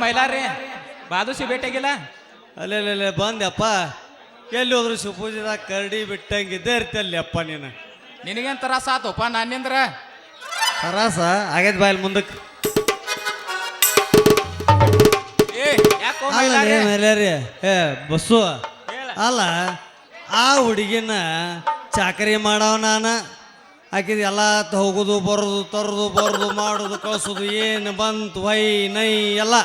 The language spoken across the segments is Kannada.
ಮೈಲಾರಿ ಬಾದುಷಿ ಭೇಟಿಯಾಗಿಲ್ಲ ಅಲ್ಲೇ ಬಂದೆಪ್ಪ ಎಲ್ಲಿ ಹೋದ್ರು ಶಿವಪೂಜೆದಾಗ ಕರಡಿ ಬಿಟ್ಟಂಗಿದ್ದೇ ಇರ್ತಲ್ಲಿ ಅಪ್ಪ ನೀನು ನಿನಗೇನು ತ್ರಾಸ ಆತಪ್ಪ ನಾನಿಂದ್ರ ತರಾಸ ಆಗೈತೆ ಬಾಯಲ್ಲಿ ಮುಂದಕ್ಕೆ ಮೈಲಾರಿ ಬಸ್ಸು ಅಲ್ಲ ಆ ಹುಡುಗಿನ ಚಾಕರಿ ಮಾಡವ ನಾನು ಆಕಿದ ಎಲ್ಲ ಹೋಗೋದು ಬರೋದು ತರೋದು ಮಾಡೋದು ಕಳ್ಸೋದು ಏನು ಬಂತು ವೈ ನೈ ಎಲ್ಲ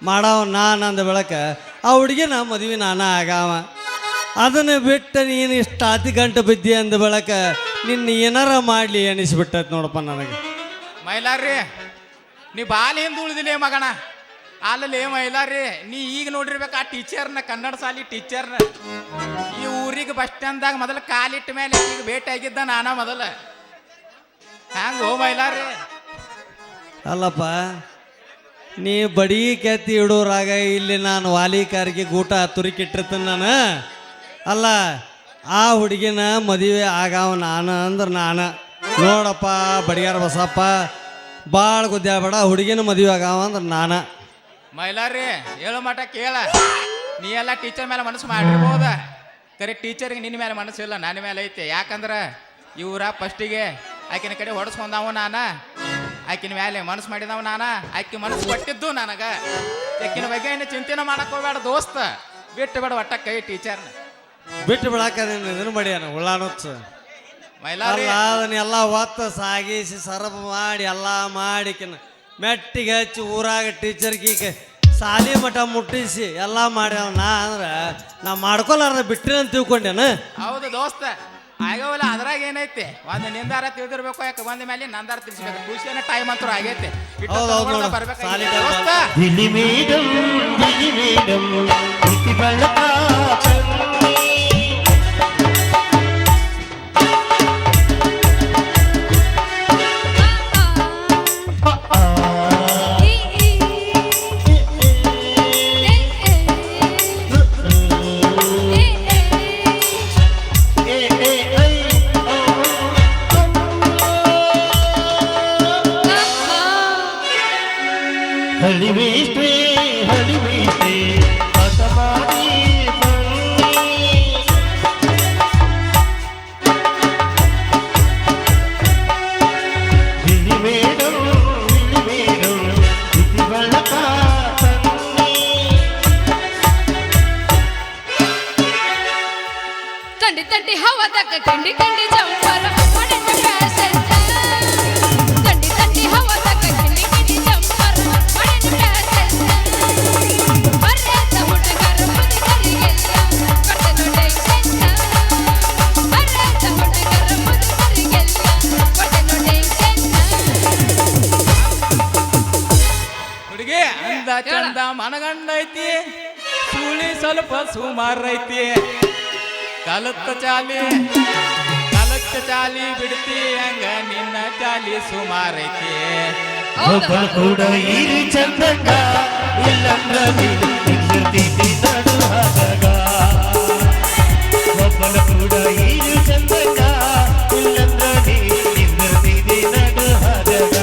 ಮಾಡವ ನಾನು ಅಂದ ಬೆಳಕ ಆ ಹುಡುಗಿನ ಮದುವೆ ನಾನು ಆಗಾವ ಅದನ್ನು ಬಿಟ್ಟು ನೀನು ಇಷ್ಟು ಅತಿ ಗಂಟೆ ಬಿದ್ದಿ ಅಂದ ಬೆಳಕ ನಿನ್ನ ಏನಾರ ಮಾಡಲಿ ಅನಿಸ್ಬಿಟ್ಟೈತೆ ನೋಡಪ್ಪ ನನಗೆ ಮೈಲಾರಿ ನೀ ಬಾಲಿ ಹಿಂದೆ ಉಳಿದಿಲ್ಲ ಮಗಣ ಅಲ್ಲೇ ಮೈಲಾರಿ ನೀ ಈಗ ನೋಡಿರ್ಬೇಕು ಆ ಟೀಚರ್ನ ಕನ್ನಡ ಶಾಲಿ ಟೀಚರ್ನ ಈ ಊರಿಗೆ ಬಸ್ ಸ್ಟ್ಯಾಂಡ್ದಾಗ ಮೊದಲು ಕಾಲಿಟ್ಟ ಮೇಲೆ ಈಗ ಭೇಟಿ ಆಗಿದ್ದ ನಾನ ಮೊದಲ ಹ್ಯಾಂಗ ಹೋ ಮೈಲಾರಿ ಅಲ್ಲಪ್ಪ ನೀ ಬಡಿ ಕೆತ್ತಿ ಇಡೋರಾಗ ಇಲ್ಲಿ ನಾನು ವಾಲಿಕಾರಿಗೆ ಗೂಟ ತುರಿಕಿಟ್ಟಿರ್ತೀನಿ ನಾನು ಅಲ್ಲ ಆ ಹುಡುಗಿನ ಮದುವೆ ಆಗಾವ ನಾನು ಅಂದ್ರೆ ನಾನು ನೋಡಪ್ಪ ಬಡಿಯಾರ ಬಸಪ್ಪ ಭಾಳ ಗುದ್ದಾಬೇಡ ಹುಡುಗಿನ ಮದುವೆ ಆಗಾವ ಅಂದ್ರೆ ನಾನು ಮೈಲಾರಿ ಹೇಳೋ ಮಠ ಕೇಳ ನೀ ಎಲ್ಲ ಟೀಚರ್ ಮೇಲೆ ಮನಸ್ಸು ಮಾಡಿರ್ಬೋದ ಕರೆ ಟೀಚರ್ಗೆ ನಿನ್ನ ಮೇಲೆ ಮನಸ್ಸಿಲ್ಲ ನನ್ನ ಮೇಲೆ ಐತೆ ಯಾಕಂದ್ರೆ ಇವ್ರ ಫಸ್ಟಿಗೆ ಆಕಿನ ಕಡೆ ಹೊಡೆಸ್ಕೊಂಡವ ನಾನು ಆಕಿನ ಮೇಲೆ ಮನಸ್ಸು ಮಾಡಿದವ ನಾನು ಆಕಿ ಮನಸ್ಸು ಕೊಟ್ಟಿದ್ದು ನನಗೆ ಆಕಿನ ಬಗ್ಗೆ ಏನು ಚಿಂತೆನ ಮಾಡಕ್ ಹೋಗ್ಬೇಡ ದೋಸ್ತ ಬಿಟ್ಟು ಬೇಡ ಒಟ್ಟ ಕೈ ಟೀಚರ್ನ ಬಿಟ್ಟು ಬಿಡಾಕ ಇದನ್ನು ಮಾಡ್ಯಾನ ಉಳ್ಳಾನೊಚ್ಚ ಮೈಲಾರಿ ಅದನ್ನೆಲ್ಲ ಒತ್ತ ಸಾಗಿಸಿ ಸರಬ ಮಾಡಿ ಎಲ್ಲ ಮಾಡಿಕಿನ ಮೆಟ್ಟಿಗೆ ಹಚ್ಚಿ ಊರಾಗ ಟೀಚರ್ಗೆ ಸಾಲಿ ಮಠ ಮುಟ್ಟಿಸಿ ಎಲ್ಲ ಮಾಡ್ಯಾವ ನಾ ಅಂದ್ರೆ ನಾ ಮಾಡ್ಕೊಲಾರ್ದ ಬಿಟ್ರಿ ಅಂತ ತಿಳ್ಕೊಂಡೇನ ಹೌದು ದೋಸ್ತ ಆಗವಲ್ಲ ಅದ್ರಾಗ ಏನೈತೆ ಒಂದು ನಿಂದಾರ ತಿಳಿದಿರ್ಬೇಕು ಯಾಕೆ ಬಂದ ಮೇಲೆ ನಂದಾರ ತಿಳಿಸ್ಬೇಕು ಖುಷಿಯನ್ನ ಟೈಮ್ ಅಂತೂ ಆಗೈತೆ ತಂಡಿ ಹವಾ ತಕ್ಕ ಕಂಡಿ ಕಂಡಿ ಜಂಪರ ಮನೆಯ ಫ್ಯಾಷನ್ ತಂಡಿ ಹವಾ ತಕ್ಕ ಕಂಡಿ ಕಂಡಿ ಜಂಪರ ಮನೆಯ ಫ್ಯಾಷನ್ ಬರೆದ ಹುಡುಗರ ಮುದುಕರಿಗೆಲ್ಲ ಕೊಟ್ಟನು ಟೆನ್ಷನ್ ಬರೆದ ಹುಡುಗರ ಮುದುಕರಿಗೆಲ್ಲ ಕೊಟ್ಟನು ಟೆನ್ಷನ್ ಹುಡುಗಿ ಅಂದ ಚಂದ ಮನಗಂಡ ಐತಿ ಸುಳಿ ಸ್ವಲ್ಪ ಸುಮಾರು ಐತಿ ಕಲತ್ತ ಚಾಲಿ ಬಿಡ್ತಿ ಹಂಗ ನಿನ್ನ ಚಾಲಿ ಸುಮಾರೈತಿ ಕೂಡ ಈ ಚಂದಂಗ ಇಲ್ಲಂದ್ರ ನಡು ಹಾಗ ಒಬ್ಬನ ಕೂಡ ಈ ಚಂದಂಗ ಇಲ್ಲಂದ್ರ ನಿಂದಿರ್ತಿದಿ ನಡು ಹಾಗ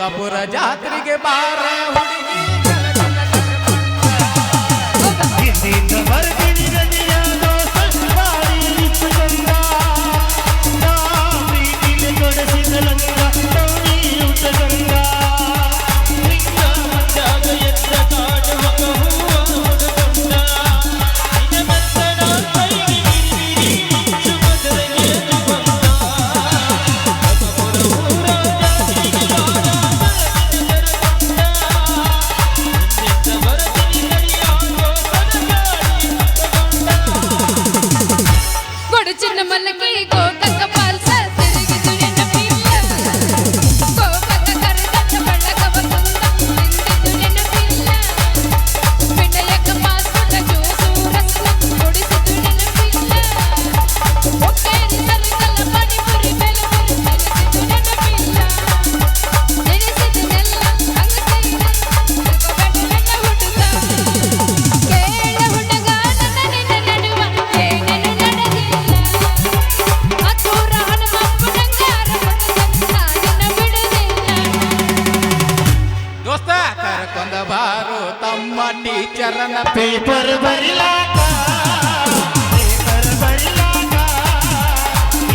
ಲೋಕಾಪುರ ಜಾತ್ರೆಗೆ ಬಾರ ಹುಡುಗಿ ಇಲ್ಲಿಂದ ಬರ್ತೀನಿ ರಜೆಯಾದೋ ಸಂಪಾರಿ ಇಟ್ಟುಕೊಂಡ ನಾ ಪ್ರೀತಿಲಿ ಕೊಡಿಸಿದ ಲಂಗ ತೋಣಿ ಉಟ್ಟುಕೊಂಡ ನಿನ್ನ ಮಂದಾಗ ಎದ್ದ ಕಾಡುವ ಹೂವ ಹುಡುಕೊಂಡ ನಿನ್ನ ಮೆತ್ತನ ಕೈಗೆ ಹಿಡಿದಿರಿ ಸುಮಧುರಗೆ ಬಂದ ಲೋಕಾಪುರ ಊರ ಜಾತ್ರೆಗೆ ಬಾರ ಇಲ್ಲಿಂದ ಬರ್ತೀನಿ ರಜೆಯಾದೋ ಕೊಡು ಚಿನ್ನ ಮಲ್ಲಕ್ಕೆ ಗೋಕಕ್ಕ ಪಾಲ್ಸ ತಿರುಗಿದು ನೆನಪಿಲ್ಲ ಗೋಕಕ್ಕ ಕರೆದಂತ ಬಳ್ಳಗವ ಕುಂದ ತಿಂದಿದ್ದು ನೆನಪಿಲ್ಲ ಪಿಂಡಯಕ್ಕ ಪಾಸ್ಪೋರ್ಟ ಜ್ಯೂಸು ರಸನ ಕೊಡಿಸಿದ್ದು ನೆನಪಿಲ್ಲ ಒಕ್ಕೇರಿ ಸರ್ಕಲ್ ಪಾನಿಪುರಿ ಬೆಲಪುರಿ ನೆನೆಸಿದ್ದು ನೆನಪಿಲ್ಲ ನೆನೆಸಿದ್ದನ್ನೆಲ್ಲ ಹಂಗ ಸೈಡ ತಿಳ್ಕೊಬೇಡ ನನ್ನ ಹುಡುಗ ಕೇಳ ಹುಡುಗ ನನ್ನ ನಿನ್ನ ನಡುವ ಏನೇನು ನಡೆದಿಲ್ಲ ಹತ್ತೂರ ಹನುಮಪ್ಪನಂಗಾರ ಹೊಡೆದ ನಾನಿನ್ನ ಬಿಡುದಿಲ್ಲ ದೋಸ್ತ ಕರ್ಕೊಂಡ ಬಾರು ತಮ್ಮ ಟೀಚರನ ಪೇಪರ್ ಬರಿಲಾಕ ಪೇಪರ್ ಬರಿಲಾಕ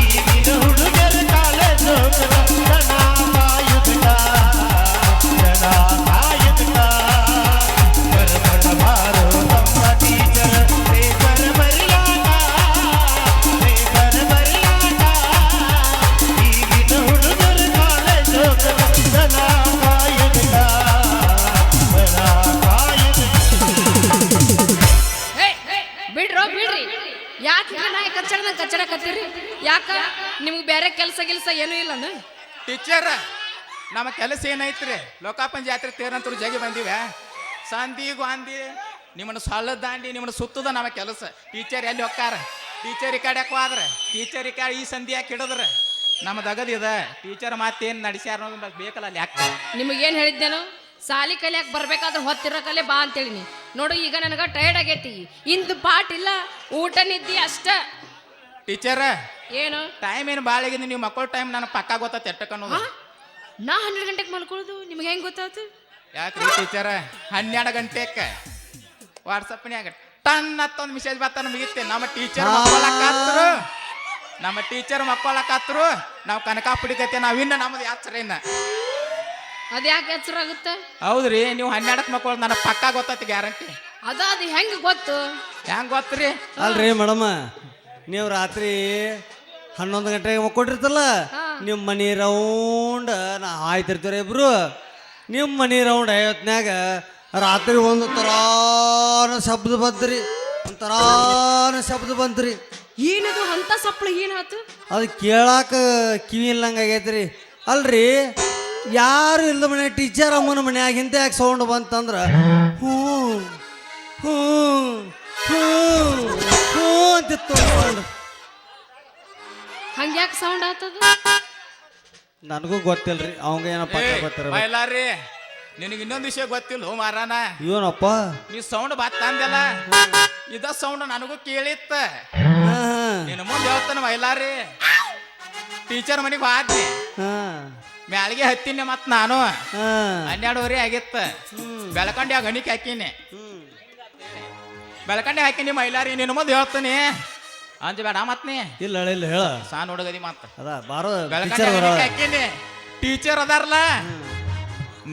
ಈಗಿನ ಹುಡುಗರ ಕಾಲೇಜು ಜನ ಕಾಯುತ್ತ ಕರ್ಕೊಂಡ ಬಾರೋ ತಮ್ಮ ಟೀಚರ್ ಪೇಪರ್ ಬರಿಲಾಕ ಪೇಪರ್ ಬರಿಲಾಕ ಈಗಿನ ಹುಡುಗರ ಕಾಲೇಜು ಜನ ಕಾಯುತ್ತ ಬಿಡ್ರಿ ಯಾಕೆ ನಾಯಿ ಕಚ್ಚಡ ಕತ್ತೀರಿ ಯಾಕ ನಿಮ್ಗೆ ಬೇರೆ ಕೆಲಸ ಏನೂ ಇಲ್ಲನ ಟೀಚರ್ ನಮ್ಮ ಕೆಲಸ ಏನೈತ್ರಿ ಲೋಕಾಪನ್ ಜಾತ್ರೆ ತೇರಂತರು ಜಗಿ ಬಂದಿವೆ ಸಂದಿ ಗಾಂಧಿ ನಿಮ್ಮನ್ನು ಸೊಳ್ಳದ ದಾಂಡಿ ನಿಮ್ಮನ್ನು ಸುತ್ತದ ನಮ್ಮ ಕೆಲಸ ಟೀಚರ್ ಎಲ್ಲಿ ಹೊಕ್ಕಾರ ಟೀಚರ್ ಈ ಕಡೆ ಹೋದ್ರ ಟೀಚರ್ ಈ ಕಡೆ ಈ ಸಂಧಿ ಯಾಕೆ ಹಿಡಿದ್ರ ನಮ್ಮ ದಗದಿದ ಟೀಚರ್ ಮಾತೇನು ನಡೆಸ್ಯಾರ ಅನ್ನೋದು ಬೇಕಲ್ಲ ಅಲ್ಲಿ ಯಾಕೆ ನಿಮಗೇನು ಹೇಳಿದ್ದೇನು ಸಾಲಿ ಕಲಿಯಾಕ ಬರ್ಬೇಕಾದ್ರೆ ಹೊತ್ತಿರೋ ಕಲೆ ಬಾ ಅಂತೇಳಿನಿ ನೋಡು ಈಗ ನನಗೆ ಟೈರ್ಡ್ ಆಗೈತಿ ಇಂದು ಪಾಠ ಇಲ್ಲ ಊಟ ನಿದ್ದಿ ಅಷ್ಟ ಟೀಚರ್ ಏನು ಟೈಮ್ ಏನು ಭಾಳ ಆಗಿದೆ ನೀವು ಮಕ್ಕಳ ಟೈಮ್ ನನಗೆ ಪಕ್ಕ ಗೊತ್ತ ಅನ್ನೋದು ನಾ 12 ಗಂಟೆಗೆ ಮಲ್ಕೊಳ್ಳೋದು ನಿಮ್ಗೆ ಹೆಂಗೆ ಗೊತ್ತಾಯ್ತು ಯಾಕ್ರಿ ಟೀಚರ್ 12 ಗಂಟೆಗೆ ವಾಟ್ಸಪ್ನ್ಯಾಗ ಟನ್ ಹತ್ತೊಂದು ಮೆಸೇಜ್ ಬರ್ತಾನೆ ಮುಗಿತೆ ನಮ್ಮ ಟೀಚರ್ ಮಕ್ಕಳಕತ್ರು ನಾವು ಕನಕಾಪುಡಿ ಗತೆ ನಾವಿನ್ನ ನಮ್ಮದು ಯಾತ್ರೆನ ಅದು ಯಾಕೆ ಹೆಸರಾಗುತ್ತೆ ಹೌದ್ರಿ ನೀವು 12ಕ್ಕೆ ಮಕ್ಕಳು ನನಗೆ ಪಕ್ಕ ಗೊತ್ತೈತಿ ಗ್ಯಾರಂಟಿ ಅದು ಹೆಂಗೆ ಗೊತ್ತು ಹೆಂಗ್ ಗೊತ್ತ್ರಿ ಅಲ್ರಿ ಮೇಡಮ್ ನೀವು ರಾತ್ರಿ 11 ಗಂಟೆಗೆ ಮಕ್ಕೊಟ್ಟಿರ್ತಲ್ಲ ನಿಮ್ಮ ಮನೆ ರೌಂಡ್ ನಾ ಆಯ್ತಿರ್ತೀರ ಇಬ್ರು ನಿಮ್ಮ ಮನೆ ರೌಂಡ್ ಐವತ್ನ್ಯಾಗ ರಾತ್ರಿ ಒಂದು ತರಾನ ಶಬ್ದ ಬಂತ್ರಿ ಒಂಥರಾನ ಶಬ್ದ ಬಂತ್ರಿ ಏನದು ಅಂತ ಸಪ್ಪಳ ಏನಾಯ್ತು ಅದು ಕೇಳಾಕ ಕಿವಿ ಇಲ್ಲಂಗೆ ಆಗೈತ್ರಿ ಅಲ್ರಿ ಯಾರು ಇಲ್ಲದ ಮನೆ ಟೀಚರ್ ಅಮ್ಮನ ಮನ್ಯಾಗ ಇಂತ ಯಾಕೆ ಸೌಂಡ್ ಬಂತಂದ್ರೆ ಹ್ಞೂ ಹ್ಞೂ ಹ್ಞೂ ಹ್ಞೂ ಅಂತಿತ್ತು ಸೌಂಡ್ ಹಂಗ್ಯಾಕೆ ಸೌಂಡ್ ಆತದ ನನಗೂ ಗೊತ್ತಿಲ್ರಿ ಅವಂಗ ಏನಪ್ಪ ಗೊತ್ತಿರ ಮೈಲಾರಿ ನಿನಗೆ ಇನ್ನೊಂದು ವಿಷಯ ಗೊತ್ತಿಲ್ಲ ಮಾರಾನ ಇವನಪ್ಪ ನೀ ಸೌಂಡ್ ಬತ್ತಂದಲ್ಲ ಇದ ಸೌಂಡ್ ನನಗೂ ಕೇಳಿತ್ತ ನಿನ್ನ ಮುಂದೆ ಹೇಳ್ತಾನ ಮೈಲಾರಿ ಟೀಚರ್ ಮನೆಗೆ ಹೋದ್ನಿ ಮ್ಯಾಲಿಗೆ ಹತ್ತೀನಿ ಮತ್ ನಾನು 12:30 ಆಗಿತ್ತ ಬೆಳಕಂಡಿ ಆ ಗಣಿಕೆ ಹಾಕಿನಿ ಬೆಳಕಂಡಿ ಹಾಕಿನಿ ಮೈಲಾರಿ ನಿನ್ನ ಮುಂದೆ ಹೇಳ್ತಾನೆ ಅಂಜಬೇಡ ಮತ್ನಿ ಇಲ್ಲ ಇಲ್ಲ ಹೇಳ ಸಾನ್ ಹುಡುಗದಿ ಮತ್ತ ಅದ ಬಾರೋ ಬೆಳಕಂಡಿ ಹಾಕಿನಿ ಟೀಚರ್ ಅದಾರಲ್ಲ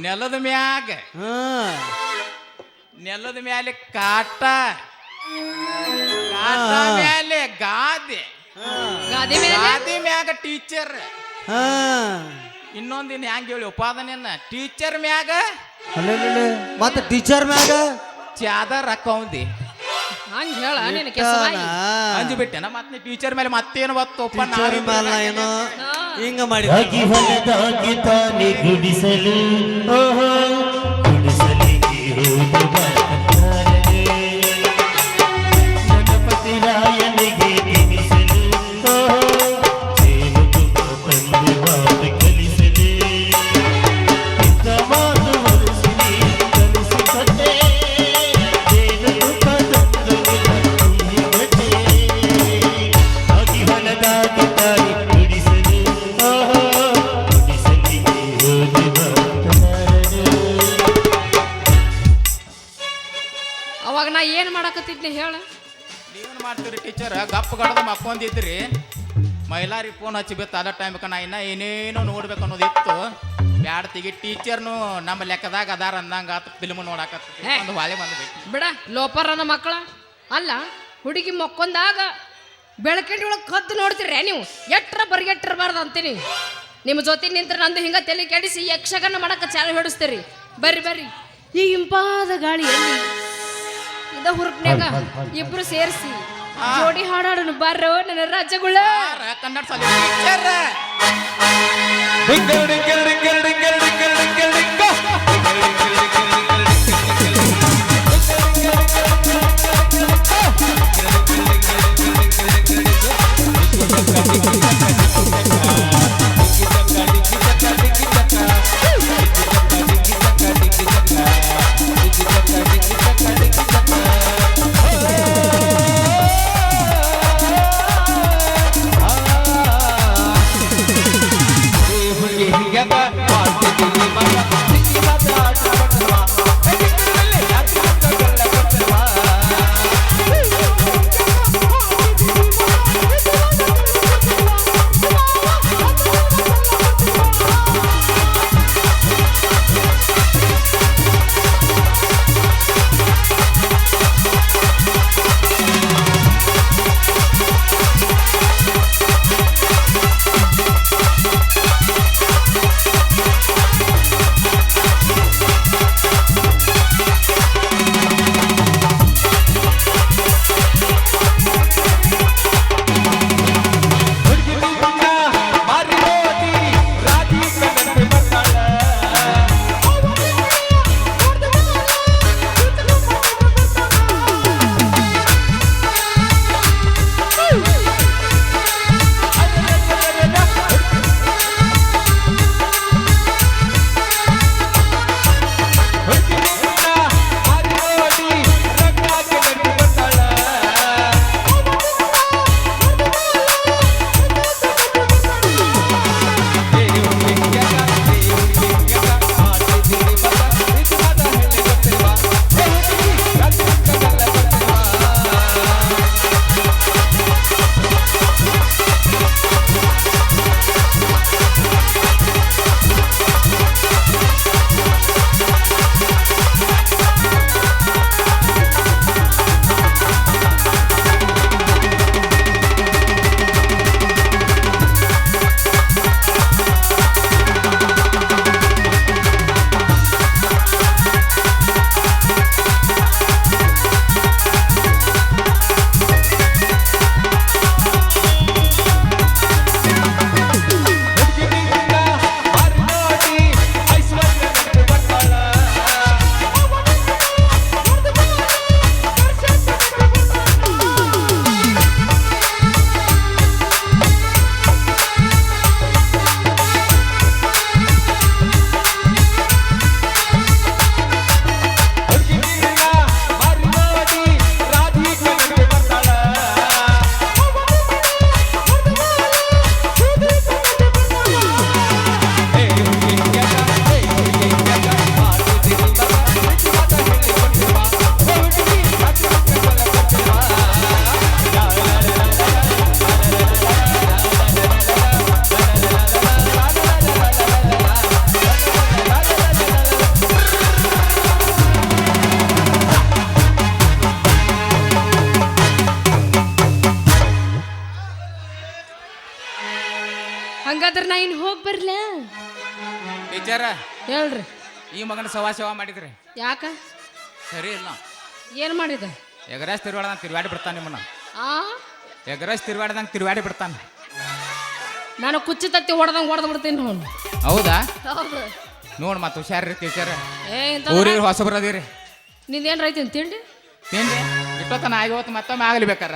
ನೆಲದ ಮ್ಯಾಲೆ ಕಾಟ ಮ್ಯಾಲೆ ಗಾದೆ ಗಾದಿ ಮ್ಯಾಗ ಟೀಚರ್ ಇನ್ನೊಂದಿನ ಹೆಂಗ ಹೇಳಿ ಉಪಾದನೆಯನ್ನ ಟೀಚರ್ ಮ್ಯಾಗ ಮತ್ತೆ ಟೀಚರ್ ಮ್ಯಾಗ ಚಾದರ್ ಹಾಕೊಂಡಿ ಹಂಗ ಹೇಳ ಅಂಜು ಬಿಟ್ಟೆನ ಮತ್ತೆ ಟೀಚರ್ ಮೇಲೆ ಮತ್ತೇನು ಬತ್ತು ಏನೋ ಹಿಂಗ ಮಾಡಿ ರಾಗಿ ಹೊಲದಾಗಿ ತಾನೆ ಗುಡಿಸಲು ಓಹೋ ಗುಡಿಸಲಿಗೆ ಹೋದ ಗಣಪತಿ ರಾಯನಿಗೆ ತಿನಿಸಲು ಓಹೋ ಜೇನು ತುಪ್ಪ ತಂದು ಮಾತು ಕಲಿಸಲು ಇಂಥ ಮಾತು ಹೊಲಿಸಲಿ ಕಲಿಸಿಕೊಟ್ಟೆ ಜೇನು ತುಪ್ಪ ತಂದು ಗಟ್ಟೆ ರಾಗಿ ಹೊಲದಾಗಿ ತಾನೆ ಗುಡಿಸಲು ಓಹೋ ಗುಡಿಸಲಿಗೆ ಹೋದ ಮಕ್ಕೊಂದಿದ್ರಿ ಮೈಲಾರಿ ಫೋನ್ ಹಚ್ಚಿ ಬಿತ್ತು ಅದ ಟೈಮ್ಗೆ ನಾ ಇನ್ನ ಏನೇನೋ ನೋಡ್ಬೇಕು ಅನ್ನೋದಿತ್ತು ಬ್ಯಾಡ್ತಿಗೆ ಟೀಚರ್ನು ನಮ್ಮ ಲೆಕ್ಕದಾಗ ಅದಾರ ಅಂದಂಗ ಆತ ಫಿಲ್ಮ್ ನೋಡಾಕತ್ತ ಒಂದು ವಾಲೆ ಬಂದ್ಬೇಕು ಬಿಡ ಲೋಪರ್ ಅನ್ನೋ ಮಕ್ಕಳ ಅಲ್ಲ ಹುಡುಗಿ ಮಕ್ಕೊಂದಾಗ ಬೆಳಕಂಡಿ ಒಳಗೆ ಕದ್ದು ನೋಡ್ತೀರಿ ನೀವು ಎಟ್ರ ಬರಿಗೆಟ್ಟಿರಬಾರ್ದು ಅಂತೀನಿ ನಿಮ್ಮ ಜೊತೆ ನಿಂತ್ರೆ ನಂದು ಹಿಂಗ ತಲೆ ಕೆಡಿಸಿ ಯಕ್ಷಗಾನ ಮಾಡಕ್ಕೆ ಚಾಲು ಹಿಡಿಸ್ತೀರಿ ಬರ್ರಿ ಬರ್ರಿ ಈ ಇಂಪಾದ ಗಾಳಿಯಲ್ಲಿ ಇದ ಹುರುಪ್ನ್ಯಾಗ ಇಬ್ರು ಸೇರಿಸಿ ಜೋಡಿ ಹಾಡಾಡೋಣ ಬರ್ರೋ ನನ್ನ ರಾಜಗುಳ ಕನ್ನಡ ಸಾಲಿ ಟೀಚರ್ ಹಂಗಾದ್ರೆ ನಾ ಇನ್ನು ಹೋಗಿ ಬರ್ಲ ಟೀಚರ್ ಹೇಳ್ರಿ ಈ ಮಗನ ಸವಾ ಮಾಡಿದ್ರಿ ಯಾಕ ಸರಿ ಇಲ್ಲ ಏನು ಮಾಡಿದೆ ಎಗರಾಜ್ ತಿರುವಾಡ್ದಂಗೆ ತಿರುವಾಡಿ ಬಿಡ್ತಾನೆ ನಿಮ್ಮನ್ನ ಆ ಎಗರಾಜ್ ತಿರುವಾಡ್ದಂಗೆ ತಿರುವಾಡಿ ಬಿಡ್ತಾನೆ ನಾನು ಕುಚ್ಚಿ ತತ್ತಿ ಹೊಡೆದಂಗೆ ಬಿಡ್ತೀನಿ ನೋಡು ಹೌದಾ ಹೌದು ನೋಡ್ ಮತ್ತೆ ಹುಷಾರ್ರಿ ಟೀಚರ್ ಏ ಇಂಥ ಊರಿಗೆ ಹೊಸಬ್ರದಿರಿ ನಿಂದೇನು ರೈತೀನಿ ತಿಂಡಿ ತಿಂಡಿ ಇಟ್ಟೊತ್ತನ ಆಗಿ ಹೋತು ಮತ್ತೊಮ್ಮೆ ಆಗಲಿ ಬೇಕಾರ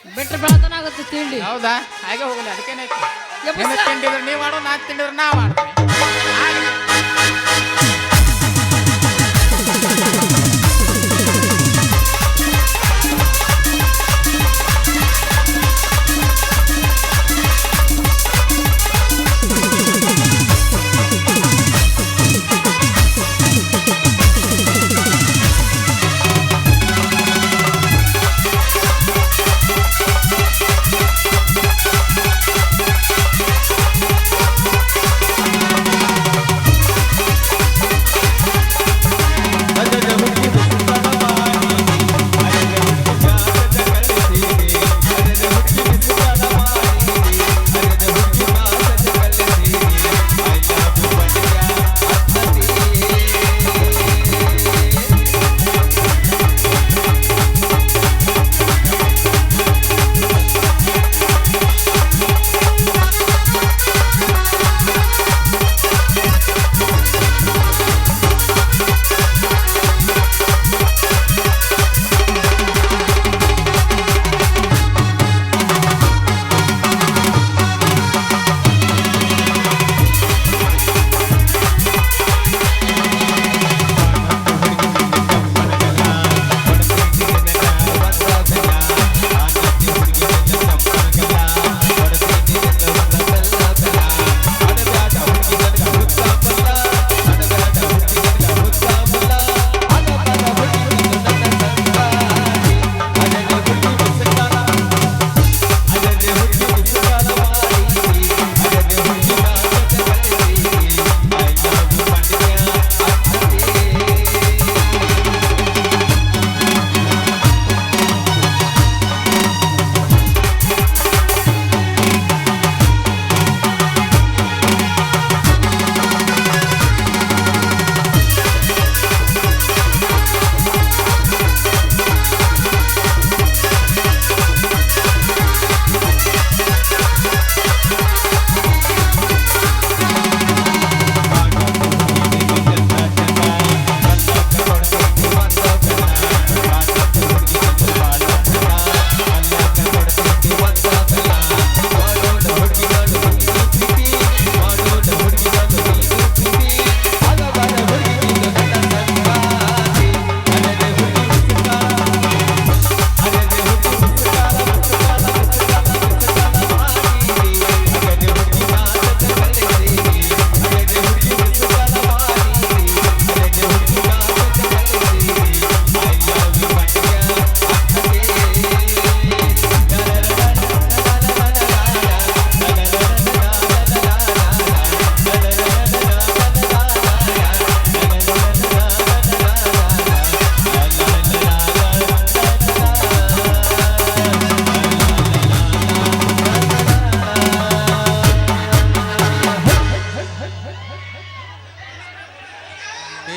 ಬಿಟ್ಟರೆ ಬೆಳತನ ಆಗುತ್ತೆ ತಿಂಡಿ ಹೌದಾ ಹಾಗೆ ಹೋಗಲಿ ಅದಕ್ಕೇನೈತಿ ಯಪ್ಪ ನಿನ್ನ ಸರ್. ತಿಂಡಿದ್ರೆ ನೀವು ಮಾಡು ನಾ ತಿಂಡಿದ್ರೆ ನಾ ಮಾಡ್ತೀನಿ ಆಗ್ಲಿ.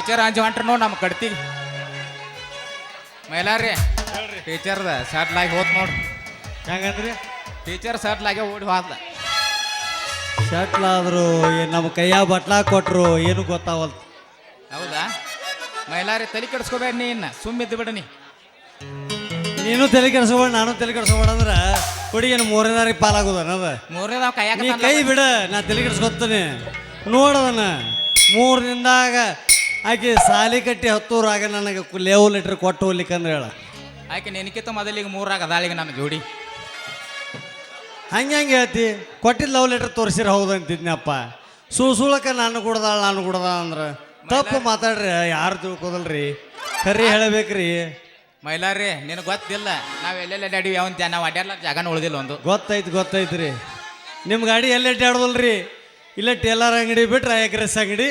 ಟೀಚರ್ ಅಂಜು ಹೊಂಟ್ರಿ ನೋಡ್ ನಮ್ಮ ಕಡ್ತಿ ಮೈಲಾರಿ ಟೀಚರ್ದ ಸಟ್ಲಾಗಿ ಹೋತ್ ನೋಡ್ ಹೆಂಗಂದ್ರಿ ಟೀಚರ್ ಸಟ್ಲಾಗೆ ಓಡಿ ಹೋದ ಶಟ್ಲಾದ್ರು ನಮ್ಮ ಕೈಯಾಗ ಬಟ್ಲಾ ಕೊಟ್ರು ಏನು ಗೊತ್ತಾವಲ್ತು. ಹೌದಾ ಮೈಲಾರಿ ತಲೆ ಕೆಡಿಸ್ಕೋಬೇಡ ನೀ ಇನ್ನ ಸುಮ್ಮಿದ್ದು ಬಿಡ ನೀನು ತಲೆ ಕೆಡಿಸ್ಬೇಡ ನಾನು ತಲೆ ಕೆಡಿಸ್ಬೇಡ ಅಂದ್ರೆ ಹುಡುಗಿನ ಮೂರನೇದಾರಿಗೆ ಪಾಲಾಗೋದ ಅನ್ನದ. ಮೂರನೇದಾವ್ ನೀ ಕೈಯಾಗ ಕೈ ಬಿಡ ನಾ ತಲೆ ಕೆಡಿಸ್ಕೊತೀನಿ ನೋಡದನ 3 ದಿನದಾಗ ಆಕೆ ಸಾಲಿ ಕಟ್ಟಿ 10 ಆಗ ನನಗೆ ಲೇವು ಲೆಟ್ರ್ ಕೊಟ್ಟು ಹೋಗ್ಲಿಕ್ಕಂದ್ರೆ ಹೇಳ ಆಕೆ ನೆನಕಿತ ಮೊದಲಿಗೆ 3 ಅದಾಳಿಗೆ ನನ್ನ ಜೋಡಿ ಹಂಗೆ ಹೇಳ್ತಿ ಕೊಟ್ಟಿದ್ದು ಲವ್ ಲೆಟ್ರ್ ತೋರಿಸಿರ ಹೌದು ಅಂತಿದ್ನಪ್ಪ. ಸುಳಕ ನಾನು ಕುಡ್ದಾಳ ಅಂದ್ರೆ ತಪ್ಪು ಮಾತಾಡ್ರಿ ಯಾರು ತಿಳ್ಕೋದಲ್ರಿ ಕರಿ ಹೇಳಬೇಕ್ರಿ. ಮೈಲಾರಿ ನಿನಗೆ ಗೊತ್ತಿಲ್ಲ ನಾವು ಎಲ್ಲೆಲ್ಲ ಅಡ್ಡಾಡಿವಿ ಅವಂತ ನಾವು ಅಡ್ಡಾಡ್ಲ ಜಾಗನ ಉಳಿದಿಲ್ಲ ಒಂದು ಗೊತ್ತೈತ್ರಿ ನಿಮ್ಮ ಗಾಡಿ ಎಲ್ಲಿ ಅಡ್ಡಾಡೋದಲ್ರಿ ಇಲ್ಲ ಟೇಲರ್ ಅಂಗಡಿ ಬಿಟ್ರೆ ಎಗ್ರೆಸ್ ಅಂಗಡಿ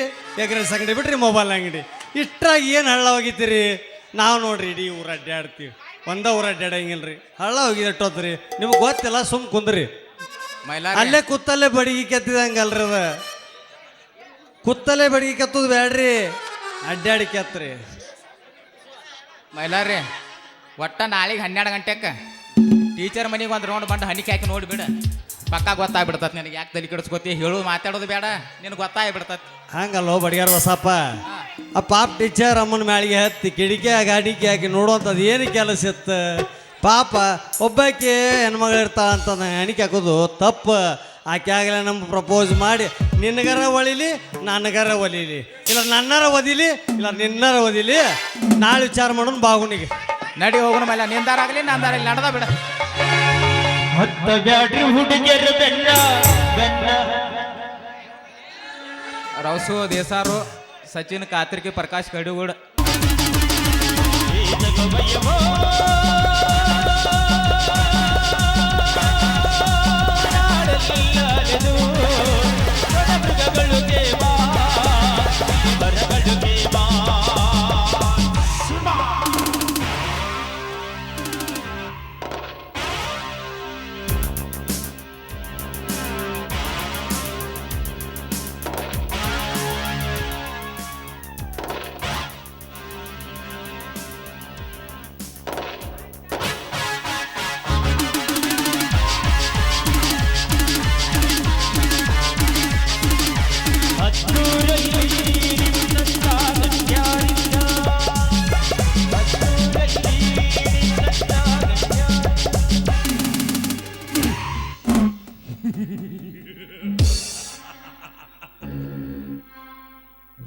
ಬಿಟ್ರಿ ಮೊಬೈಲ್ ಅಂಗಡಿ ಇಷ್ಟ್ರಾಗಿ ಏನು ಹಳ್ಳ ಹೋಗಿತ್ತೀರಿ. ನಾವು ನೋಡ್ರಿ ಇಡೀ ಊರು ಅಡ್ಡಾಡ್ತೀವಿ ಊರು ಅಡ್ಡಾಡಂಗಿಲ್ರಿ ಹಳ್ಳ ಹೋಗಿದಟ್ಟೋತ್ರಿ ನಿಮ್ಗೆ ಗೊತ್ತಿಲ್ಲ ಸುಮ್ ಕುಂದ್ರಿ. ಮೈಲಾರಿ ಅಲ್ಲೇ ಕುತ್ತಲ್ಲೇ ಬಡಿಗೆ ಕೆತ್ತಿದಂಗಲ್ರಿ ಅದ ಕುತ್ತಲ್ಲೇ ಬಡಿಗೆ ಕೆತ್ತೋದು ಬೇಡ್ರಿ ಅಡ್ಡಾಡಿ ಕೆತ್ರಿ. ಮೈಲಾರಿ ಒಟ್ಟ ನಾಳೆಗೆ 12 ಗಂಟೆಗೆ ಟೀಚರ್ ಮನೆಗೆ ಒಂದು ರೌಂಡ್ ಬಂದು ಹನಿಕೆ ಹಾಕಿ ನೋಡಿಬಿಡ ಪಕ್ಕ ಗೊತ್ತಾಗ್ಬಿಡ್ತತ್ ನಿನಗೆ. ಯಾಕೆ ತಲೆ ಕೆಡಿಸ್ಕೋತಿ ಹೇಳೋದು ಮಾತಾಡೋದು ಬೇಡ ನಿನಗೆ ಗೊತ್ತಾಗ್ಬಿಡ್ತತ್. ಹಂಗಲ್ಲೋ ಬಡಿಗಾರ ಬಸಪ್ಪ ಆ ಪಾಪ ಟೀಚರ್ ಅಮ್ಮನ ಮ್ಯಾಳಿಗೆ ಹತ್ತಿ ಕಿಡಿಕೆ ಗಾಡಿಕೆ ಹಾಕಿ ನೋಡುವಂಥದ್ದು ಏನು ಕೆಲಸ ಇತ್ತು ಪಾಪ. ಒಬ್ಬಾಕೆ ಹೆಣ್ಮಗಳಿರ್ತಾಳ ಅಂತ ಹೆಣಿಕೆ ಹಾಕೋದು ತಪ್ಪು. ಆಕೆ ಆಗಲೇ ನಮ್ಗೆ ಪ್ರಪೋಸ್ ಮಾಡಿ ನಿನಗರ ಒಲಿಲಿ ನನಗರ ಒಲಿಲಿ ಇಲ್ಲ ನನ್ನರ ಒದಿಲಿ ಇಲ್ಲ ನಿನ್ನರ ಒದಿಲಿ ನಾಳೆ ವಿಚಾರ ಮಾಡೋಣ ಬಾಗುಣಿಗೆ ನಡಿ ಹೋಗೋಣ ಮೇಲೆ ನಿಂದಾರ ಆಗಲಿ ನಂದಾರ ಇಲ್ಲಿ ನಡೆದ ಬಿಡ. ಹತ್ತ ಬ್ಯಾಡ್ರಿ ಹುಡುಗಿಯರ ಬೆನ್ನ ರೌಸು ದೇಸಾರು ಸಚಿನ್ ಕಾತ್ರಿಕೆ ಪ್ರಕಾಶ್ ಕಡಿಗೂಡ್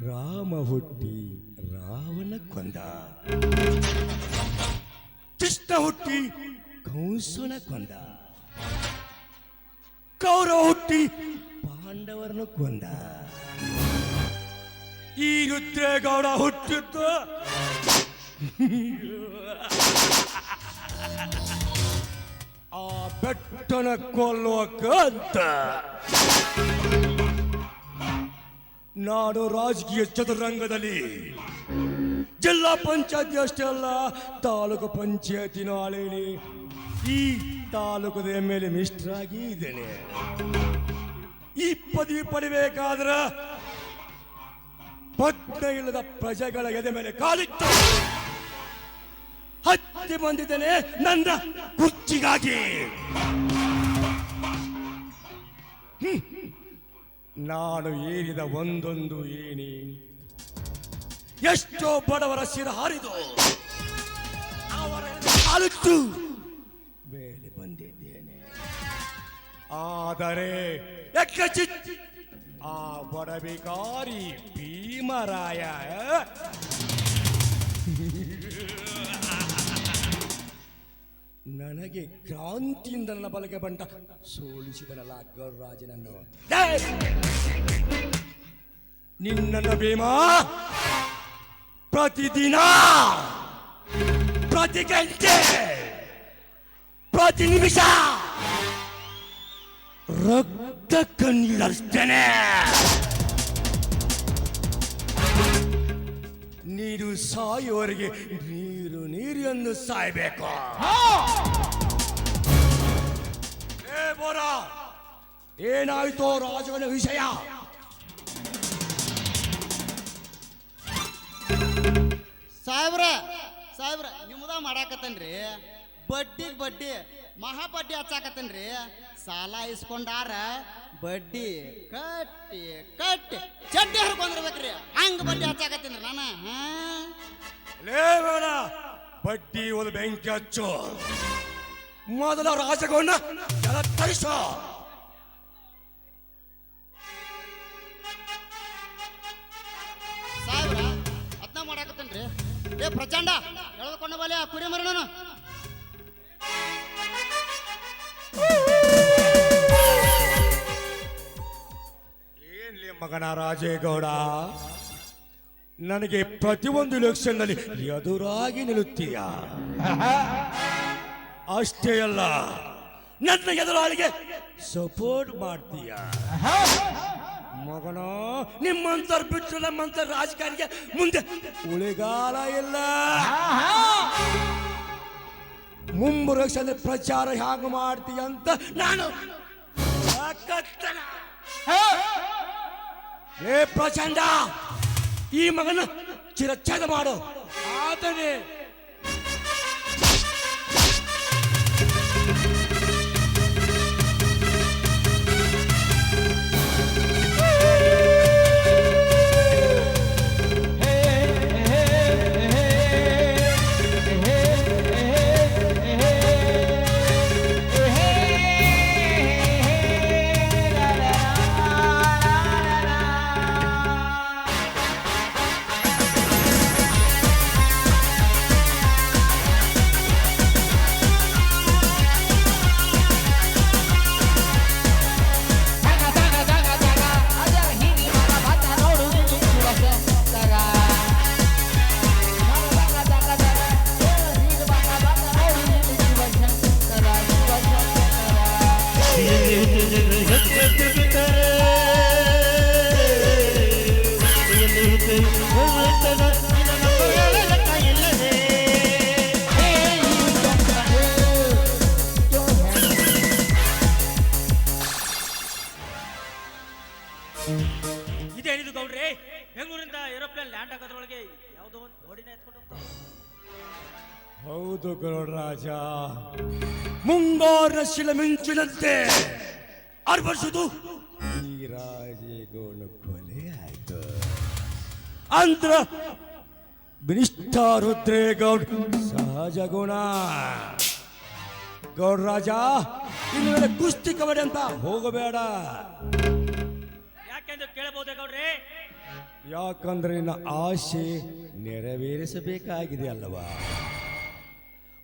ರಾಮ ಹುಟ್ಟಿ ರಾವಣ ಕೊಂದ, ಕೃಷ್ಣ ಹುಟ್ಟಿ ಕಂಸನ ಕೊಂದ, ಕೌರವ ಹುಟ್ಟಿ ಪಾಂಡವರನ್ನು ಕೊಂದ. ಈ ರುದ್ರೇಗೌಡ ಹುಟ್ಟಿದ್ದು ಆ ಬೆಟ್ಟನ ಕೊಲ್ಲುವಕ್ಕಂತ. ನಾನು ರಾಜಕೀಯ ಚದುರಂಗದಲ್ಲಿ ಜಿಲ್ಲಾ ಪಂಚಾಯತಿ ಅಷ್ಟೇ ಅಲ್ಲ ತಾಲೂಕು ಪಂಚಾಯತಿನ ಆಳೇನಿ. ಈ ತಾಲೂಕದ ಮೇಲೆ ಮಿನಿಸ್ಟರ್ ಆಗಿ ಇದ್ದೇನೆ. ಈ ಪದವಿ ಪಡಿಬೇಕಾದ್ರೆ ಪದ್ಮ ಇಲ್ಲದ ಪ್ರಜೆಗಳ ಎದೆ ಮೇಲೆ ಕಾಲಿಟ್ಟು ಹತ್ತಿ ಬಂದಿದ್ದೇನೆ ನನ್ನ ಕುರ್ಚಿಗಾಗಿ. ನಾನು ಏರಿದ ಒಂದೊಂದು ಏಣಿ ಎಷ್ಟೋ ಬಡವರ ಶಿರ ಹಾರಿದು ಅವರ ಕಾಲಿಟ್ಟು ಮೇಲೆ ಬಂದಿದ್ದೇನೆ. ಆದರೆ ಆ ಬಡಬಿಕಾರಿ ಭೀಮರಾಯ ನನಗೆ ಕ್ರಾಂತಿಯಿಂದ ನನ್ನ ಬಲಗೆ ಬಂಟ ಸೋಲಿಸಿದನಲ್ಲ ಗೌರರಾಜನನ್ನು. ನಿನ್ನನ್ನು ಭೀಮ ಪ್ರತಿದಿನ ಪ್ರತಿ ಗಂಟೆ ಪ್ರತಿ ನಿಮಿಷ ರಕ್ತ ಕಣ್ಣೀರಷ್ಟೇನೆ. ನೀರು ಸಾಯುವವರೆಗೆ ನೀರು ಎಂದು ಸಾಯ್ಬೇಕು. ಏ ಬೋರ, ಏನಾಯ್ತೋ ರಾಜನ ವಿಷಯ? ಸಾಹೇಬ್ರ ಸಾಹೇಬ್ರ ನಿಮ್ದ ಮಾಡಾಕತ್ತನ್ರಿ ಬಡ್ಡಿಗೆ ಬಡ್ಡಿ ಮಹಾ ಬಡ್ಡಿ ಹಚ್ಚಾಕತ್ತನ್ರಿ ಸಾಲ ಇಸ್ಕೊಂಡಾರ ಬಡ್ಡಿ ಕಟ್ಟಿ ಕಟ್ಟಿ ಚಡ್ಡಿ ಹರ್ಕೊಂಡಿರ್ಬೇಕ್ರಿ ಹಂಗ ಬಡ್ಡಿ ಹಚ್ಚಾಕತ್ತೀನ್ರಿ ನಾನು ಲೇ ಬೇಡ ಬಡ್ಡಿ ಒಂದು ಬೆಂಕಿ ಹಚ್ಚು ಮೊದಲ ರಾಜಗೊಂಡ ಜಲ ತರಿಸೋ ಸಾಹೇಬ್ರ ಅದನ್ನ ಮಾಡಾಕತ್ತನ್ರಿ ಏ ಪ್ರಚಂಡ ಹೇಳ್ಕೊಂಡು ಬಲೆ ಕುರಿ ಮರಣನು ಏನ್ಲಿ ಮಗನ ರಾಜೇಗೌಡ ನನಗೆ ಪ್ರತಿಯೊಂದು ಎಲೆಕ್ಷನ್ ನಲ್ಲಿ ಎದುರಾಗಿ ನಿಲ್ಲುತ್ತೀಯ ಅಷ್ಟೇ ಅಲ್ಲ ನನ್ನ ಎದುರಾಳಿಗೆ ಸಪೋರ್ಟ್ ಮಾಡ್ತೀಯ ಮಗನ ನಿಮ್ಮಂತರ್ ಬಿಟ್ಟು ನಮ್ಮಂತ ರಾಜಕಾರಣಿಗೆ ಮುಂದೆ ಉಳಿಗಾಲ ಇಲ್ಲ ಮುಂಬರುವ ಪ್ರಚಾರ ಹ್ಯಾಂಗ ಮಾಡ್ತೀಯ ಅಂತ ನಾನು ಏ ಪ್ರಚಂಡ ಈ ಮಗನ ಚಿರಚ್ಛೇದ ಮಾಡು ಆತನೇ ಇದೇನಿದು ಗೌಡ್ರೆ ಬೆಂಗಳೂರಿಂದ ಏರೋಪ್ಲೇನ್ ಲ್ಯಾಂಡ್ ಆಗೋದ್ರೊಳಗೆ ಯಾವುದೋ ಒಂದು ಬೋಡಿನ ಎತ್ಕೊಂಡು ಹೋಗ್ತಾರೆ. ಹೌದು ಗರುಡರಾಜ ಮುಂಗಾರ ಶಿಲಮಿಂಚಿನಂತೆ ಅರ್ಪಿಸುವುದು ಈ ರಾಜೇಗೌಡ ಕೊಲೆ ಆಯ್ತು ಅಂದ್ರ ಬಿನಿಷ್ಠ ರುದ್ರೇಗೌಡ ಸಹಜ ಗುಣ ಗೌಡರಾಜ ಇನ್ನು ಕುಸ್ತಿ ಕಬಡ್ಡಿ ಅಂತ ಹೋಗಬೇಡ ಯಾಕೆಂದು ಕೇಳಬಹುದೇ ಗೌಡ್ರೆ? ಯಾಕಂದ್ರೆ ನಿನ್ನ ಆಸೆ ನೆರವೇರಿಸಬೇಕಾಗಿದೆ ಅಲ್ಲವಾ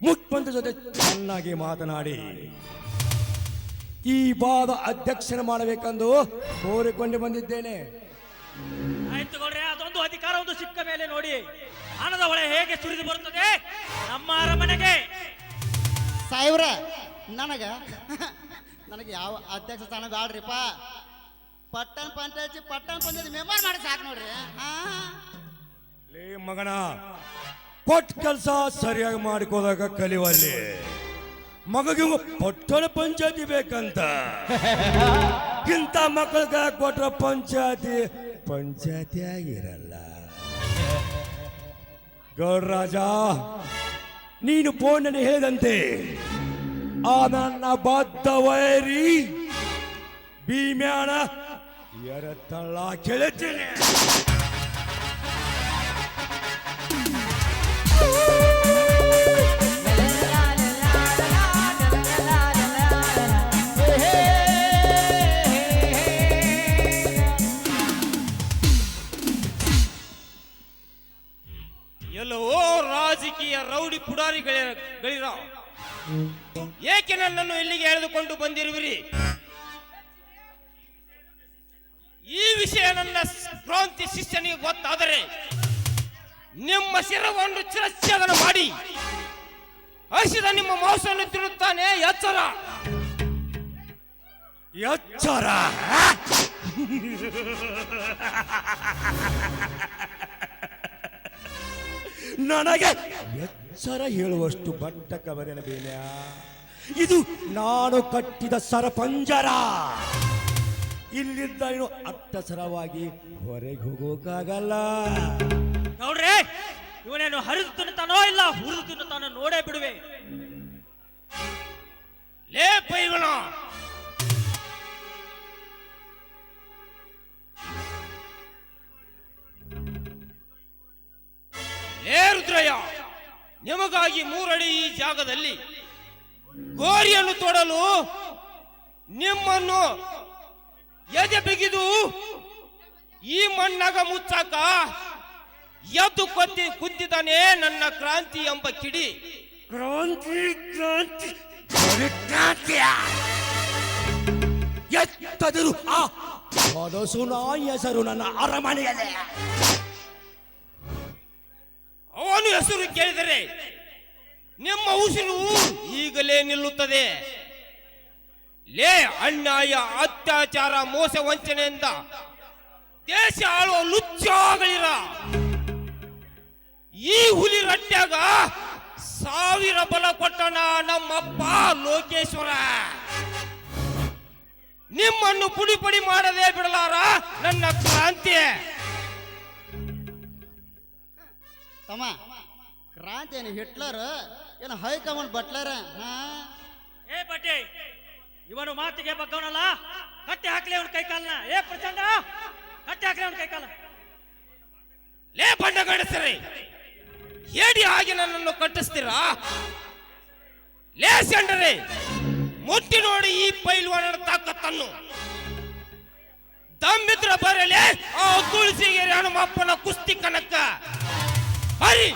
ಮುಖ್ಯಮಂತ್ರಿ ಜೊತೆ ಚೆನ್ನಾಗಿ ಮಾತನಾಡಿ ಈ ವಾದ ಅಧ್ಯಕ್ಷನ ಮಾಡಬೇಕೆಂದು ಕೋರಿಕೊಂಡು ಬಂದಿದ್ದೇನೆ. ಆಯ್ತು ಗೌಡ್ರೆ, ಅದೊಂದು ಅಧಿಕಾರ ಒಂದು ಸಿಕ್ಕ ಮೇಲೆ ನೋಡಿ ಹಣದ ಹೊಳೆ ಹೇಗೆ ಸುರಿದು ಬರುತ್ತದೆ ನಮ್ಮ ಅರಮನೆಗೆ. ಸಾಹೇಬ್ರ ನನಗೆ ಯಾವ ಅಧ್ಯಕ್ಷ ಸ್ಥಾನ ಬ್ಯಾಡ್ರಿಪ್ಪ ಪಟ್ಟಣ ಪಂಚಾಯತಿ ಮೆಂಬರ್ ಮಾಡಿ ಸಾಕು ನೋಡ್ರಿ ಲೇ ಮಗನ ಕೊಟ್ಟ ಕೆಲಸ ಸರಿಯಾಗಿ ಮಾಡಿಕೋದಾಗ ಕಲಿವಲ್ಲಿ ಮಗಗೆ ಪಟ್ಟಣ ಪಂಚಾಯತಿ ಬೇಕಂತ ಇಂಥ ಮಕ್ಕಳಿಗೆ ಕೊಟ್ರ ಪಂಚಾಯತಿ ಆಗಿರಲ್ಲ. ಗೌಡರಾಜ ನೀನು ಫೋನಲ್ಲಿ ಹೇಳಿದಂತೆ ಆ ನನ್ನ ಬದ್ಧ ವೈರಿ ಭೀಮ್ಯಾಣ ಎರತಳ್ಳ ಕೇಳುತ್ತೇನೆ. ಎಲ್ಲವೋ ರಾಜಕೀಯ ರೌಡಿ ಪುಡಾರಿಗಳಿರ ಏಕೆ ನನ್ನನ್ನು ಇಲ್ಲಿಗೆ ಎಳೆದುಕೊಂಡು ಬಂದಿರುವಿರಿ? ಈ ವಿಷಯ ನನ್ನ ಕ್ರಾಂತಿ ಶಿಷ್ಯನಿಗೆ ಗೊತ್ತಾದರೆ ನಿಮ್ಮ ಶಿರವನ್ನು ಚಿರಚ್ಛೇದನ ಮಾಡಿ ಹಸಿದ ನಿಮ್ಮ ಮಾಂಸವನ್ನು ತಿನ್ನುತ್ತಾನೆ. ಎಚ್ಚರ ಎಚ್ಚರ ನನಗೆ ಎಚ್ಚರ ಹೇಳುವಷ್ಟು ಬಟ್ಟ ಕಬರಿನ ಬೇನೆ. ಇದು ನಾನು ಕಟ್ಟಿದ ಸರಪಂಜರ. ಇಲ್ಲಿದ್ದ ನೀನು ಅಟ್ಟಸರವಾಗಿ ಹೊರಗೆ ಹೋಗೋಕ್ಕಾಗಲ್ಲ. ಗೌಡ್ರೆ, ಇವನೇನು ಹರಿದು ತಿನ್ನುತ್ತಾನೋ ಇಲ್ಲ ಹುರಿದು ತಿನ್ನುತ್ತಾನೋ ನೋಡೇ ಬಿಡುವೆ. ಲೇ ಪೈವನ, ಲೇ ರುದ್ರಯ್ಯ, ನಿಮಗಾಗಿ 3 ಅಡಿ ಈ ಜಾಗದಲ್ಲಿ ಗೋರಿಯನ್ನು ತೊಡಲು ನಿಮ್ಮನ್ನು ಎದೆ ಬಿಗಿದು ಈ ಮಣ್ಣಾಗ ಮುಚ್ಚಾಕ ಎದ್ದು ಕುಂತಿದ್ದಾನೆ ನನ್ನ ಕ್ರಾಂತಿ ಎಂಬ ಕಿಡಿ. ಕ್ರಾಂತಿ ಕ್ರಾಂತಿ ಕ್ರಾಂತಿಯ ಎತ್ತದರು ಆ ಹೊಲಸು ನಾಯಿ ಹೆಸರು ನನ್ನ ಅರಮನೆಯಲ್ಲೇ. ಅವನು ಹೆಸರು ಕೇಳಿದರೆ ನಿಮ್ಮ ಉಸಿರು ಈಗಲೇ ನಿಲ್ಲುತ್ತದೆ. ಲೇ ಅನ್ಯಾಯ, ಅತ್ಯಾಚಾರ, ಮೋಸ ವಂಚನೆಯಿಂದ ದೇಶ ಆಳುವ ಲುಚ್ಚಾಗಳಿರ ಈ ಹುಲಿ ರಟ್ಟ್ಯಾಗ 1000 ಬಲ ಕೊಟ್ಟಣ ನಮ್ಮಪ್ಪ ಲೋಕೇಶ್ವರ. ನಿಮ್ಮನ್ನು ಪುಡಿ ಪುಡಿ ಮಾಡದೆ ಬಿಡಲಾರ ನನ್ನ ಕ್ರಾಂತಿ. ತಮ್ಮ ಕ್ರಾಂತಿ ಏನು ಹಿಟ್ಲರ್ ಏನು ಹೈಕಮಾಂಡ್ ಬಟ್ಲರ್? ಹಾ ಏ ಬಡ್ಡಿ, ಇವನು ಮಾತಿಗೆ ಬಗ್ಗವನಲ್ಲ, ಕಟ್ಟಿ ಹಾಕ್ಲಿ ಅವನ ಕೈಕಾಲನ. ಏ ಪ್ರಚಂಡ, ಕಟ್ಟಿ ಹಾಕ್ಲಿ ಅವನ ಕೈಕಾಲ. ಲೇ ಬಂಡ ಗಡಸರಿ, ಹೇಳಿ ಹಾಗೆ ನನ್ನನ್ನು ಕಟ್ಟಿಸ್ತೀರಾ? ಲೇ ಸಂಡರೆ, ಮುಟ್ಟಿ ನೋಡಿ ಈ ಪೈಲ್ವಾನನ ತಾಕತ್ತನ್ನು. ದಮ್ಮಿದ್ರ ಬರಲೇ ಆ ತುಳಸಿಗೆ ಹನುಮಪ್ಪನ ಕುಸ್ತಿ ಕನಕ ಹರಿ.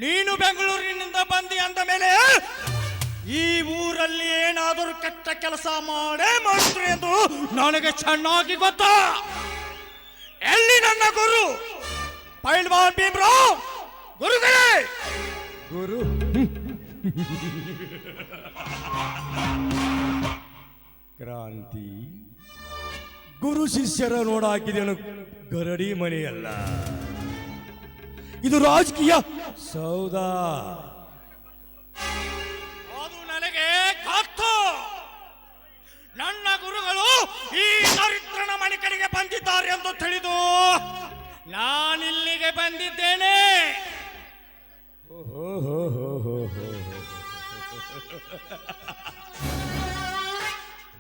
ನೀನು ಬೆಂಗಳೂರಿನಿಂದ ಬಂದಿ ಅಂದ ಮೇಲೆ ಈ ಊರಲ್ಲಿ ಏನಾದರೂ ಕೆಟ್ಟ ಕೆಲಸ ಮಾಡೇ ಮಾಡ್ತೀರಿ ಎಂದು ನನಗೆ ಚೆನ್ನಾಗಿ ಗೊತ್ತು. ಎಲ್ಲಿ ನನ್ನ ಗುರು ಪೈಲ್ವಾನ್ ಭೀಮ್ರಾವ್? ಗುರುಗಳೇ, ಗುರು ಕ್ರಾಂತಿ ಗುರು ಶಿಷ್ಯರ ನೋಡಾಕಿದೇನು ಗರಡಿ ಮನೆಯಲ್ಲ, ಇದು ರಾಜಕೀಯ ಸೌಧ. ಅದು ನನಗೆ ಗೊತ್ತು. ನನ್ನ ಗುರುಗಳು ಈ ದರಿದ್ರನ ಮನೆ ಕಡೆಗೆ ಬಂದಿದ್ದಾರೆ ಎಂದು ತಿಳಿದು ನಾನಿಲ್ಲಿಗೆ ಬಂದಿದ್ದೇನೆ.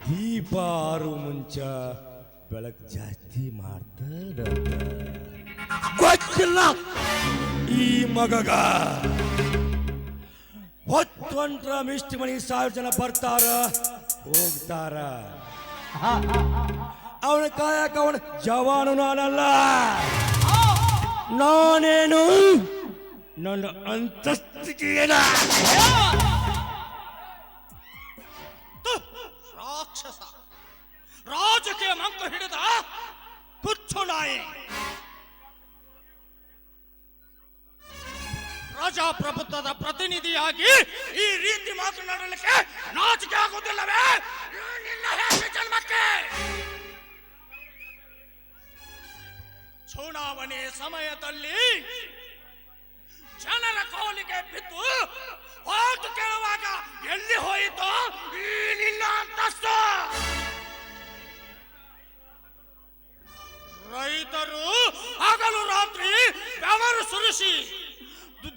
ದೀಪ ಆರು ಮುಂಚ ಬೆಳಕು ಜಾಸ್ತಿ ಮಾಡ್ತಾರ ಗೊತ್ತಿಲ್ಲ ಈ ಮಗಗ. ಹೊತ್ತೊಂಟ್ರ ಮಿಷ್ಟಿ ಮಣಿ 1000 ಜನ ಬರ್ತಾರ ಹೋಗ್ತಾರ. ಅವನ ಕಾಯಕ ಅವನ ಜವಾನು ನಾನಲ್ಲ. ನಾನೇನು ನನ್ನ ಅಂತಸ್ತಿಗೆ ರಾಕ್ಷಸ, ರಾಜಕೀಯ ಮಂಕು ಹಿಡಿದ ಹುಚ್ಚು ನಾಯಿ. ಪ್ರಜಾಪ್ರಭುತ್ವದ ಪ್ರತಿನಿಧಿಯಾಗಿ ಈ ರೀತಿ ಮಾತನಾಡಲಿಕ್ಕೆ ನಾಚಿಕೆ ಆಗುವುದಿಲ್ಲವೇ ನಿನ್ನ ಹೆಣ್ಣು ಜನ್ಮಕ್ಕೆ? ಚುನಾವಣೆ ಸಮಯದಲ್ಲಿ ಜನರ ಕೋಲಿಗೆ ಬಿದ್ದು ಓಟು ಕೇಳುವಾಗ ಎಲ್ಲಿ ಹೋಯಿತು ಈ ನಿನ್ನ ಅಂತಸ್ತು? ರೈತರು ಹಗಲು ರಾತ್ರಿ ಬೆವರು ಸುರಿಸಿ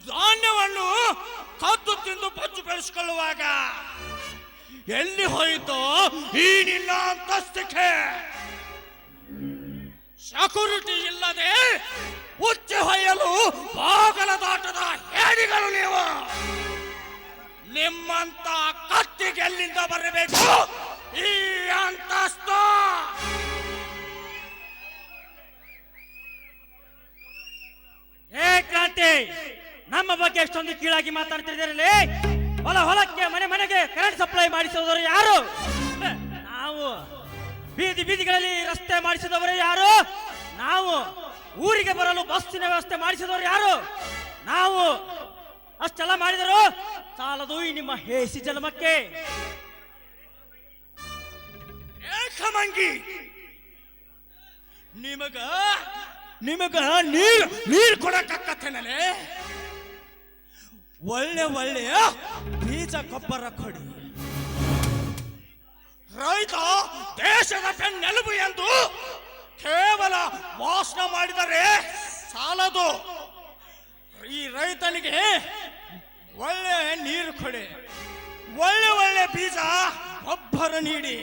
ಧಾನ್ಯವನ್ನು ಕದ್ದು ತಿಂದು ಬಚ್ಚು ಬೆಳೆಸಿಕೊಳ್ಳುವಾಗ ಎಲ್ಲಿ ಹೋಯಿತು ಈ ನಿನ್ನ ಅಂತಸ್ತಿಕೆ? ಸೆಕ್ಯೂರಿಟಿ ಇಲ್ಲದೆ ಉಚ್ಚೆ ಹೊಯ್ಯಲು ಬಾಗಲದಾಟದ ಹೇಡಿಗಳು ನೀವು. ನಿಮ್ಮಂತ ಕತ್ತಿಗೆ ಎಲ್ಲಿಂದ ಬರಬೇಕು? ಈ ಅಂತಸ್ತು. ಏ ಕ್ರಾಂತಿ, ನಮ್ಮ ಬಗ್ಗೆ ಎಷ್ಟೊಂದು ಕೀಳಾಗಿ ಮಾತಾಡ್ತಿದ್ದೀರಲ್ಲಿ. ಹೊಲಕ್ಕೆ ಮನೆ ಮನೆಗೆ ಕರೆಂಟ್ ಸಪ್ಲೈ ಮಾಡಿಸಿದವರು ಯಾರು? ನಾವು. ಬೀದಿ ಬೀದಿಗಳಲ್ಲಿ ರಸ್ತೆ ಮಾಡಿಸಿದವರು ಯಾರು? ನಾವು. ಊರಿಗೆ ಬರಲು ಬಸ್ಸಿನ ವ್ಯವಸ್ಥೆ ಮಾಡಿಸಿದವರು ಯಾರು? ನಾವು. ಅಷ್ಟೆಲ್ಲ ಮಾಡಿದರು ಸಾಲದು ಈ ನಿಮ್ಮ ಹೇಸಿ ಜನ್ಮಕ್ಕೆ. ಏಕಮಂಗಿ, ನಿಮಗ ನೀರು ಕೊಡಕತ್ತೇನಲೆ. ಒಳ್ಳೆಯ ಬೀಜ ಗೊಬ್ಬರ ಕೊಡಿ. ರೈತ ದೇಶದ ಬೆನ್ನೆಲುಬು ಎಂದು ಕೇವಲ ಭಾಷಣ ಮಾಡಿದರೆ ಸಾಲದು. ಈ ರೈತನಿಗೆ ಒಳ್ಳೆ ನೀರು ಕೊಡಿ, ಒಳ್ಳೆ ಬೀಜ ಗೊಬ್ಬರ ನೀಡಿ,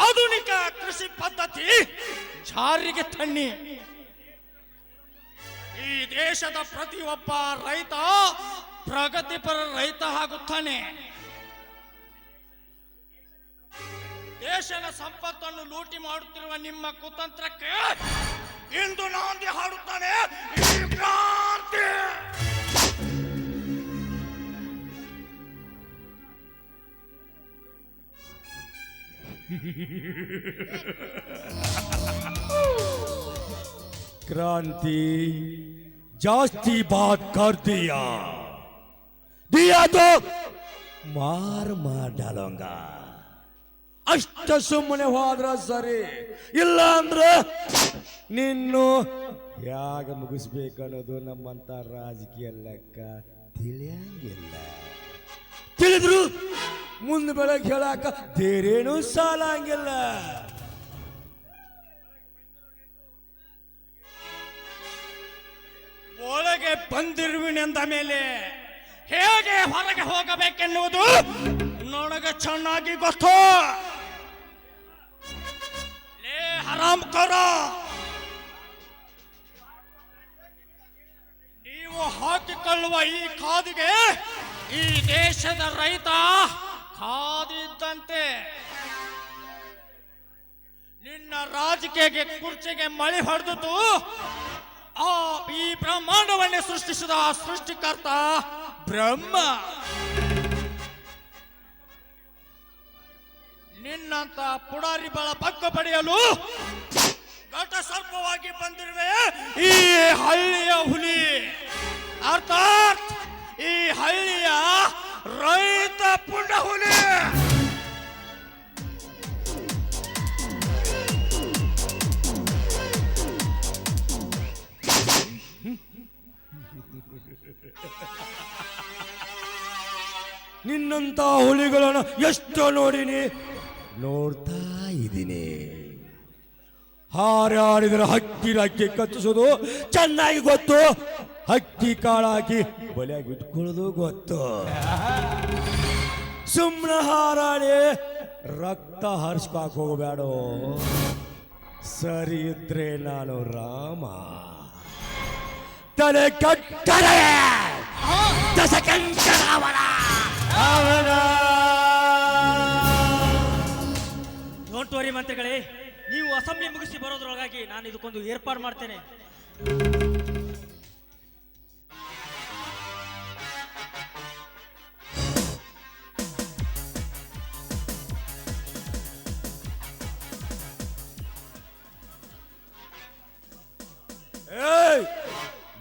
ಆಧುನಿಕ ಕೃಷಿ ಪದ್ಧತಿ ಜಾರಿಗೆ ತನ್ನಿ. ಈ ದೇಶದ ಪ್ರತಿಯೊಬ್ಬ ರೈತ ಪ್ರಗತಿಪರ ರೈತ ಆಗುತ್ತಾನೆ. ದೇಶದ ಸಂಪತ್ತನ್ನು ಲೂಟಿ ಮಾಡುತ್ತಿರುವ ನಿಮ್ಮ ಕುತಂತ್ರಕ್ಕೆ ಇಂದು ನಾಂದಿ ಹಾಡುತ್ತಾನೆ ಈ ಕ್ರಾಂತಿ. क्रांति जास्ती बात कर दिया तो मार डालूंगा. ಅಷ್ಟ ಸುಮ್ಮನೆ ಹೋದ್ರ ಸರಿ, ಇಲ್ಲ ಅಂದ್ರೆ ನಿನ್ನು ಯಾಗ ಮುಗಿಸ್ಬೇಕನ್ನೋದು ನಮ್ಮಂತ ರಾಜಕೀಯ ಲೆಕ್ಕ ತಿಳಿಯಂಗಿಲ್ಲ. ತಿಳಿದ್ರು ಮುಂದೆ ಬೆಳಗ್ಗೆ ಹೇಳಾಕ ಬೇರೇನೂ ಸಾಲಂಗಿಲ್ಲ. ಒಳಗೆ ಬಂದಿರುವಿನೆಂದ ಮೇಲೆ ಹೇಗೆ ಹೊರಗೆ ಹೋಗಬೇಕೆನ್ನುವುದು ನನಗೆ ಚೆನ್ನಾಗಿ ಗೊತ್ತು. ಲೇ ಹರಾಮ್ಖೋರ, ನೀವು ಹಾಕಿಕೊಳ್ಳುವ ಈ ಖಾದಿಗೆ ಈ ದೇಶದ ರೈತ ಖಾದಿದ್ದಂತೆ. ನಿನ್ನ ರಾಜಕೀಯ ಕುರ್ಚಿಗೆ ಮಳೆ ಹೊಡೆದು ಈ ಬ್ರಹ್ಮಾಂಡವನ್ನೇ ಸೃಷ್ಟಿಸಿದ ಸೃಷ್ಟಿಕರ್ತ ಬ್ರಹ್ಮ. ನಿನ್ನಂತ ಪುಡಾರಿ ಬಳ ಪಕ್ಕ ಪಡೆಯಲು ಘಟ ಸರ್ಪವಾಗಿ ಬಂದಿರುವೆ ಈ ಹಳ್ಳಿಯ ಹುಲಿ, ಅರ್ಥಾತ್ ಈ ಹಳ್ಳಿಯ ರೈತ ಪುಂಡ ಹುಲಿ. ನಿನ್ನಂತ ಹುಲಿಗಳನ್ನು ಎಷ್ಟು ನೋಡಿನಿ, ನೋಡ್ತಾ ಇದ್ದೀನಿ. ಹಾರಾಡಿದರೆ ಹಕ್ಕಿ ಕಚ್ಚಿಸೋದು ಚೆನ್ನಾಗಿ ಗೊತ್ತು, ಹಕ್ಕಿ ಕಾಳಾಕಿ ಬಲಿಯಾಗಿ ಇಟ್ಕೊಳ್ಳೋದು ಗೊತ್ತು. ಸುಮ್ಮನೆ ಹಾರಾಡಿ ರಕ್ತ ಹರಿಸ್ಕಾಕ್ ಹೋಗಬೇಡ. ಸರಿ ಇದ್ರೆ ನಾನು ರಾಮ, ತಲೆ ಕಟ್ಟರೆ ದಶಕಂಕರಾವಣ ಅವನ. ಡೋಂಟ್ ವರಿ ಮಂತ್ರಿಗಳೇ, ನೀವು ಅಸೆಂಬ್ಲಿ ಮುಗಿಸಿ ಬರೋದ್ರೊಳಗಾಗಿ ನಾನು ಇದಕ್ಕೊಂದು ಏರ್ಪಾಡು ಮಾಡ್ತೇನೆ.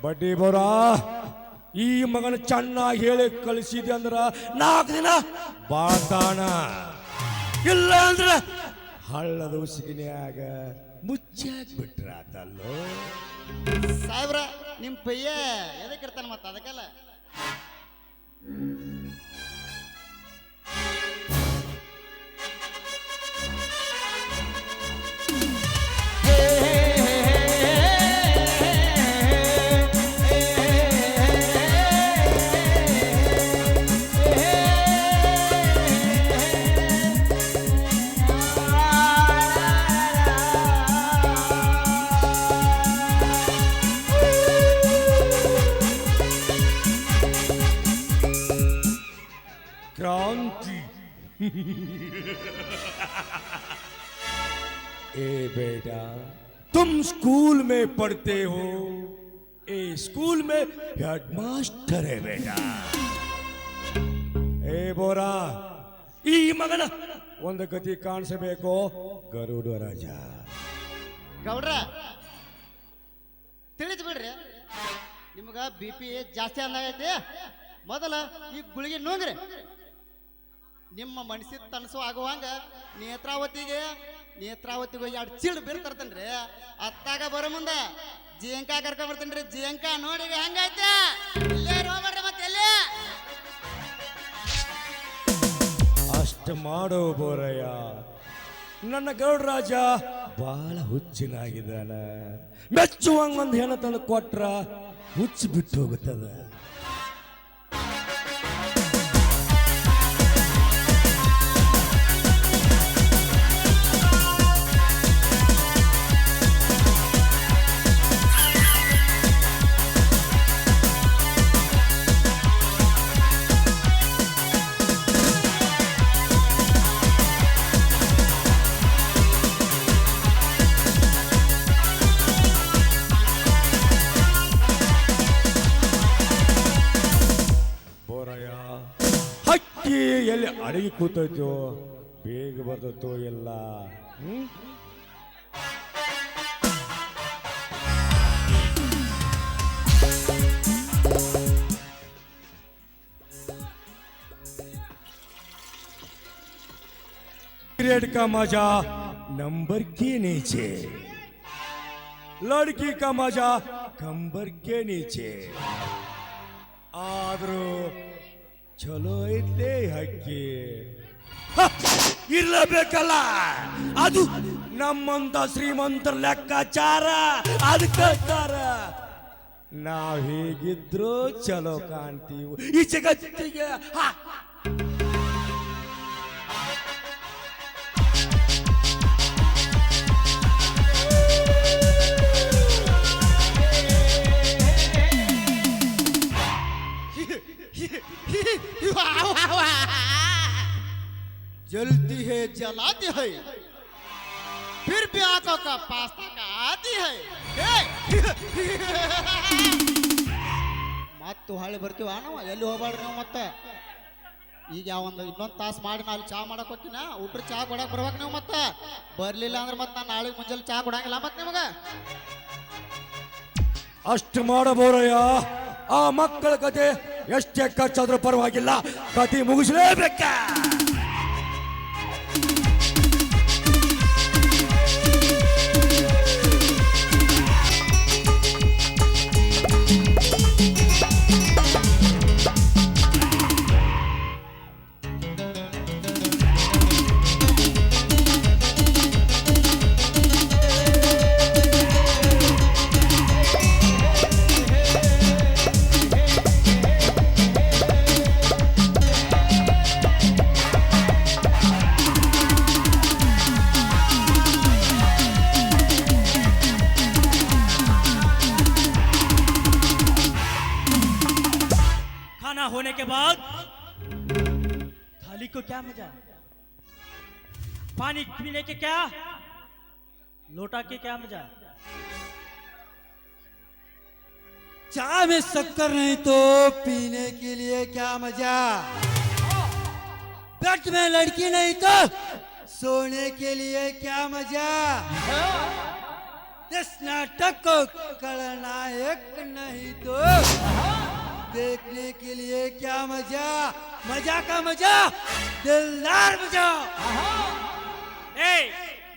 ಬಡ್ಡಿ ಬೋರ, ಈ ಮಗನ ಚೆನ್ನಾಗಿ ಹೇಳಿ ಕಳಿಸಿದೆ ಅಂದ್ರ 4 ದಿನ ಬಾತಾನ, ಇಲ್ಲ ಅಂದ್ರ ಹಳ್ಳದ ಉಸಿಗಿನ್ಯಾಗ ಮುಚ್ಚಾಕ್ ಬಿಟ್ರಾತಲ್ಲೋ. ಸಾಹೇಬ್ರ, ನಿಮ್ಮ ಪಯ್ಯ ಎದಕ್ಕಿರ್ತಾನ ಮತ್ತ ಅದಕ್ಕೆಲ್ಲ. ಕ್ರಾಂತಿ ए बेटा तुम स्कूल में पढ़ते हो ए स्कूल में हेडमास्टर है बेटा ए ಬೋರಾ ಈ ಮಗನ ಒಂದು ಗತಿ ಕಾಣಿಸಬೇಕು ಗರುಡ ರಾಜ ಗೌಡ್ರ ತಿಳಿದು ಬಿಡ್ರಿ ನಿಮ್ಗ ಬಿ ಪಿ ಜಾಸ್ತಿ ಅಂದಾಗೈತಿ ಮೊದಲ ಈ ಗುಳಿಗೆ ನುಂಗ್ರಿ ನಿಮ್ಮ ಮನಸ್ಸಿಗೆ ತನಸು ಆಗುವಂಗ ನೇತ್ರಾವತಿಗೆ ಎರಡು ಚಿಲ್ಡ್ ಬೀರ್ ತರ್ತೇನ್ರಿ ಅತ್ತಾಗ ಬರೋ ಮುಂದ ಜಿಂಕ ಕರ್ಕೊಂಡ್ ಬರ್ತೇನ್ರಿ ಜಿಂಕ ನೋಡಿ ಹೆಂಗೈತೆ ಇಲ್ಲೇ ಹೋಗ್ಬೇಡ್ರಿ ಮತ್ತೆ ಎಲ್ಲಿ ಅಷ್ಟು ಮಾಡೋ ಬೋರಯ್ಯ ನನ್ನ ಗರುಡ ರಾಜ ಬಹಳ ಹುಚ್ಚಿನಾಗಿದ್ದಾನ ಮೆಚ್ಚುವಂಗ ಒಂದು ಹೆಣ ತಂದು ಕೊಟ್ರ ಹುಚ್ಚು ಬಿಟ್ಟು ಹೋಗುತ್ತದ ಹಕ್ಕಿ ಎಲ್ಲಿ ಅಡಗಿ ಕೂತೈತೋ ಬೇಗ ಬರ್ತೈತೋ ಎಲ್ಲ पीरियड का मजा नंबर के नीचे लड़की का मजा कंबर के नीचे ಆದ್ರೂ ಚಲೋ ಐತೆ ಹಕ್ಕಿ ಇರ್ಲೇಬೇಕಲ್ಲ ಅದು ನಮ್ಮಂತ ಶ್ರೀಮಂತರ ಲೆಕ್ಕಾಚಾರ ಅದಕ್ಕಾರ ನಾವ್ ಹೇಗಿದ್ರು ಚಲೋ ಕಾಣ್ತೀವಿ ಈ ಜಗತ್ತಿಗೆ जलती है जलाती है फिर भी आंखों का पास्ता का आती है ಮತ್ತು ಹಳ್ಳಿ ಬರ್ತೀವ ನಾವು ಎಲ್ಲಿ ಹೋಗ್ಬೇಡ್ರಿ ನಾವು ಮತ್ತೆ ಈಗ ಒಂದು ಇನ್ನೊಂದು ತಾಸು ಮಾಡಿ ನಾನು ಚಾ ಮಾಡಕ್ ಹೋಗ್ತೀನ ಊಟ್ರ ಚಾ ಕೊಡಕ್ ಬರ್ಬೇಕು ನೀವು ಮತ್ತೆ ಬರ್ಲಿಲ್ಲ ಅಂದ್ರೆ ಮತ್ತೆ ನಾನು ನಾಳೆ ಮುಂಜಾನೆ ಚಾ ಕೊಡಂಗಿಲ್ಲ ಮತ್ತೆ ನಿಮಗೆ ಅಷ್ಟು ಮಾಡಬೋರಯ್ಯ ಆ ಮಕ್ಕಳ ಕತೆ ಎಷ್ಟೇ ಖರ್ಚಾದ್ರೂ ಪರವಾಗಿಲ್ಲ ಕತೆ ಮುಗಿಸಲೇಬೇಕ होने के बाद थाली को क्या मजा पानी पीने के क्या लोटा के क्या मजा चाय में शक्कर नहीं तो पीने के लिए क्या मजा पेट में लड़की नहीं तो सोने के लिए क्या मजा इस नाटक को खलनायक नहीं तो देखने के लिए क्या मजा मजा का मजा दिलदार मजा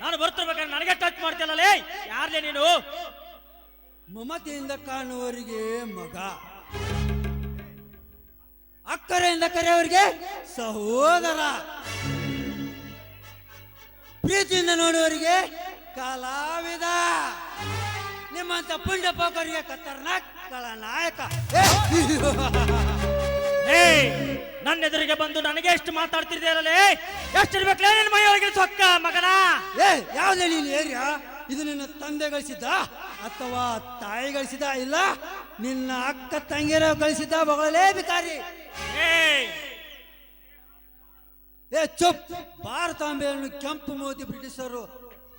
ನಾನು ಬರ್ತಿರ್ಬೇಕಾದ್ರೆ ನನಗೆ ಟಚ್ ಮಾಡ್ತಿಲ್ಲ ಯಾರ್ಲೇ ನೀನು ಮಮತೆಯಿಂದ ಕಾಣುವವರಿಗೆ ಮಗ ಅಕ್ಕರೆಯಿಂದ ಕರೆಯವರಿಗೆ ಸಹೋದರ ಪ್ರೀತಿಯಿಂದ ನೋಡುವವರಿಗೆ ಕಲಾವಿದ ನಿಮ್ಮಂತ ಪುಂಡ ಪೋಕರಿಗೆ ಖತರ್ನಾಕ್ ಖಳನಾಯಕ ನನ್ನ ಎದುರಿಗೆ ಬಂದು ನನಗೆ ಎಷ್ಟು ಮಾತಾಡ್ತಿರ್ತೀರಲ್ಲೇ ಎಷ್ಟಿರ್ಬೇಕಲೇ ನಿನ್ನ ಮೈಯೊಳಗೆ ಸೊಕ್ಕ ಮಗನ ಯಾವ್ದೇ ನೀನು ಏರಿಯಾ ಇದು ನಿನ್ನ ತಂದೆ ಗಳಿಸಿದ್ದ ಅಥವಾ ತಾಯಿ ಗಳಿಸಿದ ಇಲ್ಲ ನಿನ್ನ ಅಕ್ಕ ತಂಗಿರ ಗಳಿಸಿದ್ದ ಮಗಳೇ ಬಿಕಾರಿ ಚುಪ್. ಭಾರತಾಂಬೆಯನ್ನು ಕೆಂಪು ಮೋದಿ ಬ್ರಿಟಿಷರು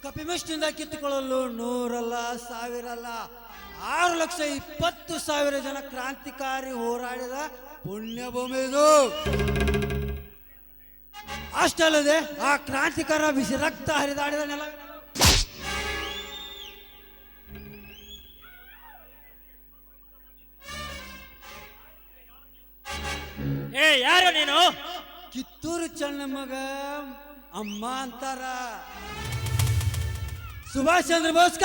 ಕಪಿಮುಷ್ಟಿಯಿಂದ ಕಿತ್ತುಕೊಳ್ಳಲು 100 ಅಲ್ಲ 1000 ಅಲ್ಲ 6,20,000 ಜನ ಕ್ರಾಂತಿಕಾರಿ ಹೋರಾಡಿದ ಪುಣ್ಯ ಭೂಮಿ ಇದು. ಅಷ್ಟಲ್ಲದೆ ಆ ಕ್ರಾಂತಿಕಾರ ಬಿಸಿ ರಕ್ತ ಹರಿದಾಡಿದ ನೆಲ. ಏ ಯಾರು ನೀನು? ಕಿತ್ತೂರು ಚೆನ್ನಮ್ಮಗ ಅಮ್ಮ ಅಂತಾರ, ಸುಭಾಷ್ ಚಂದ್ರ ಬೋಸ್ಗ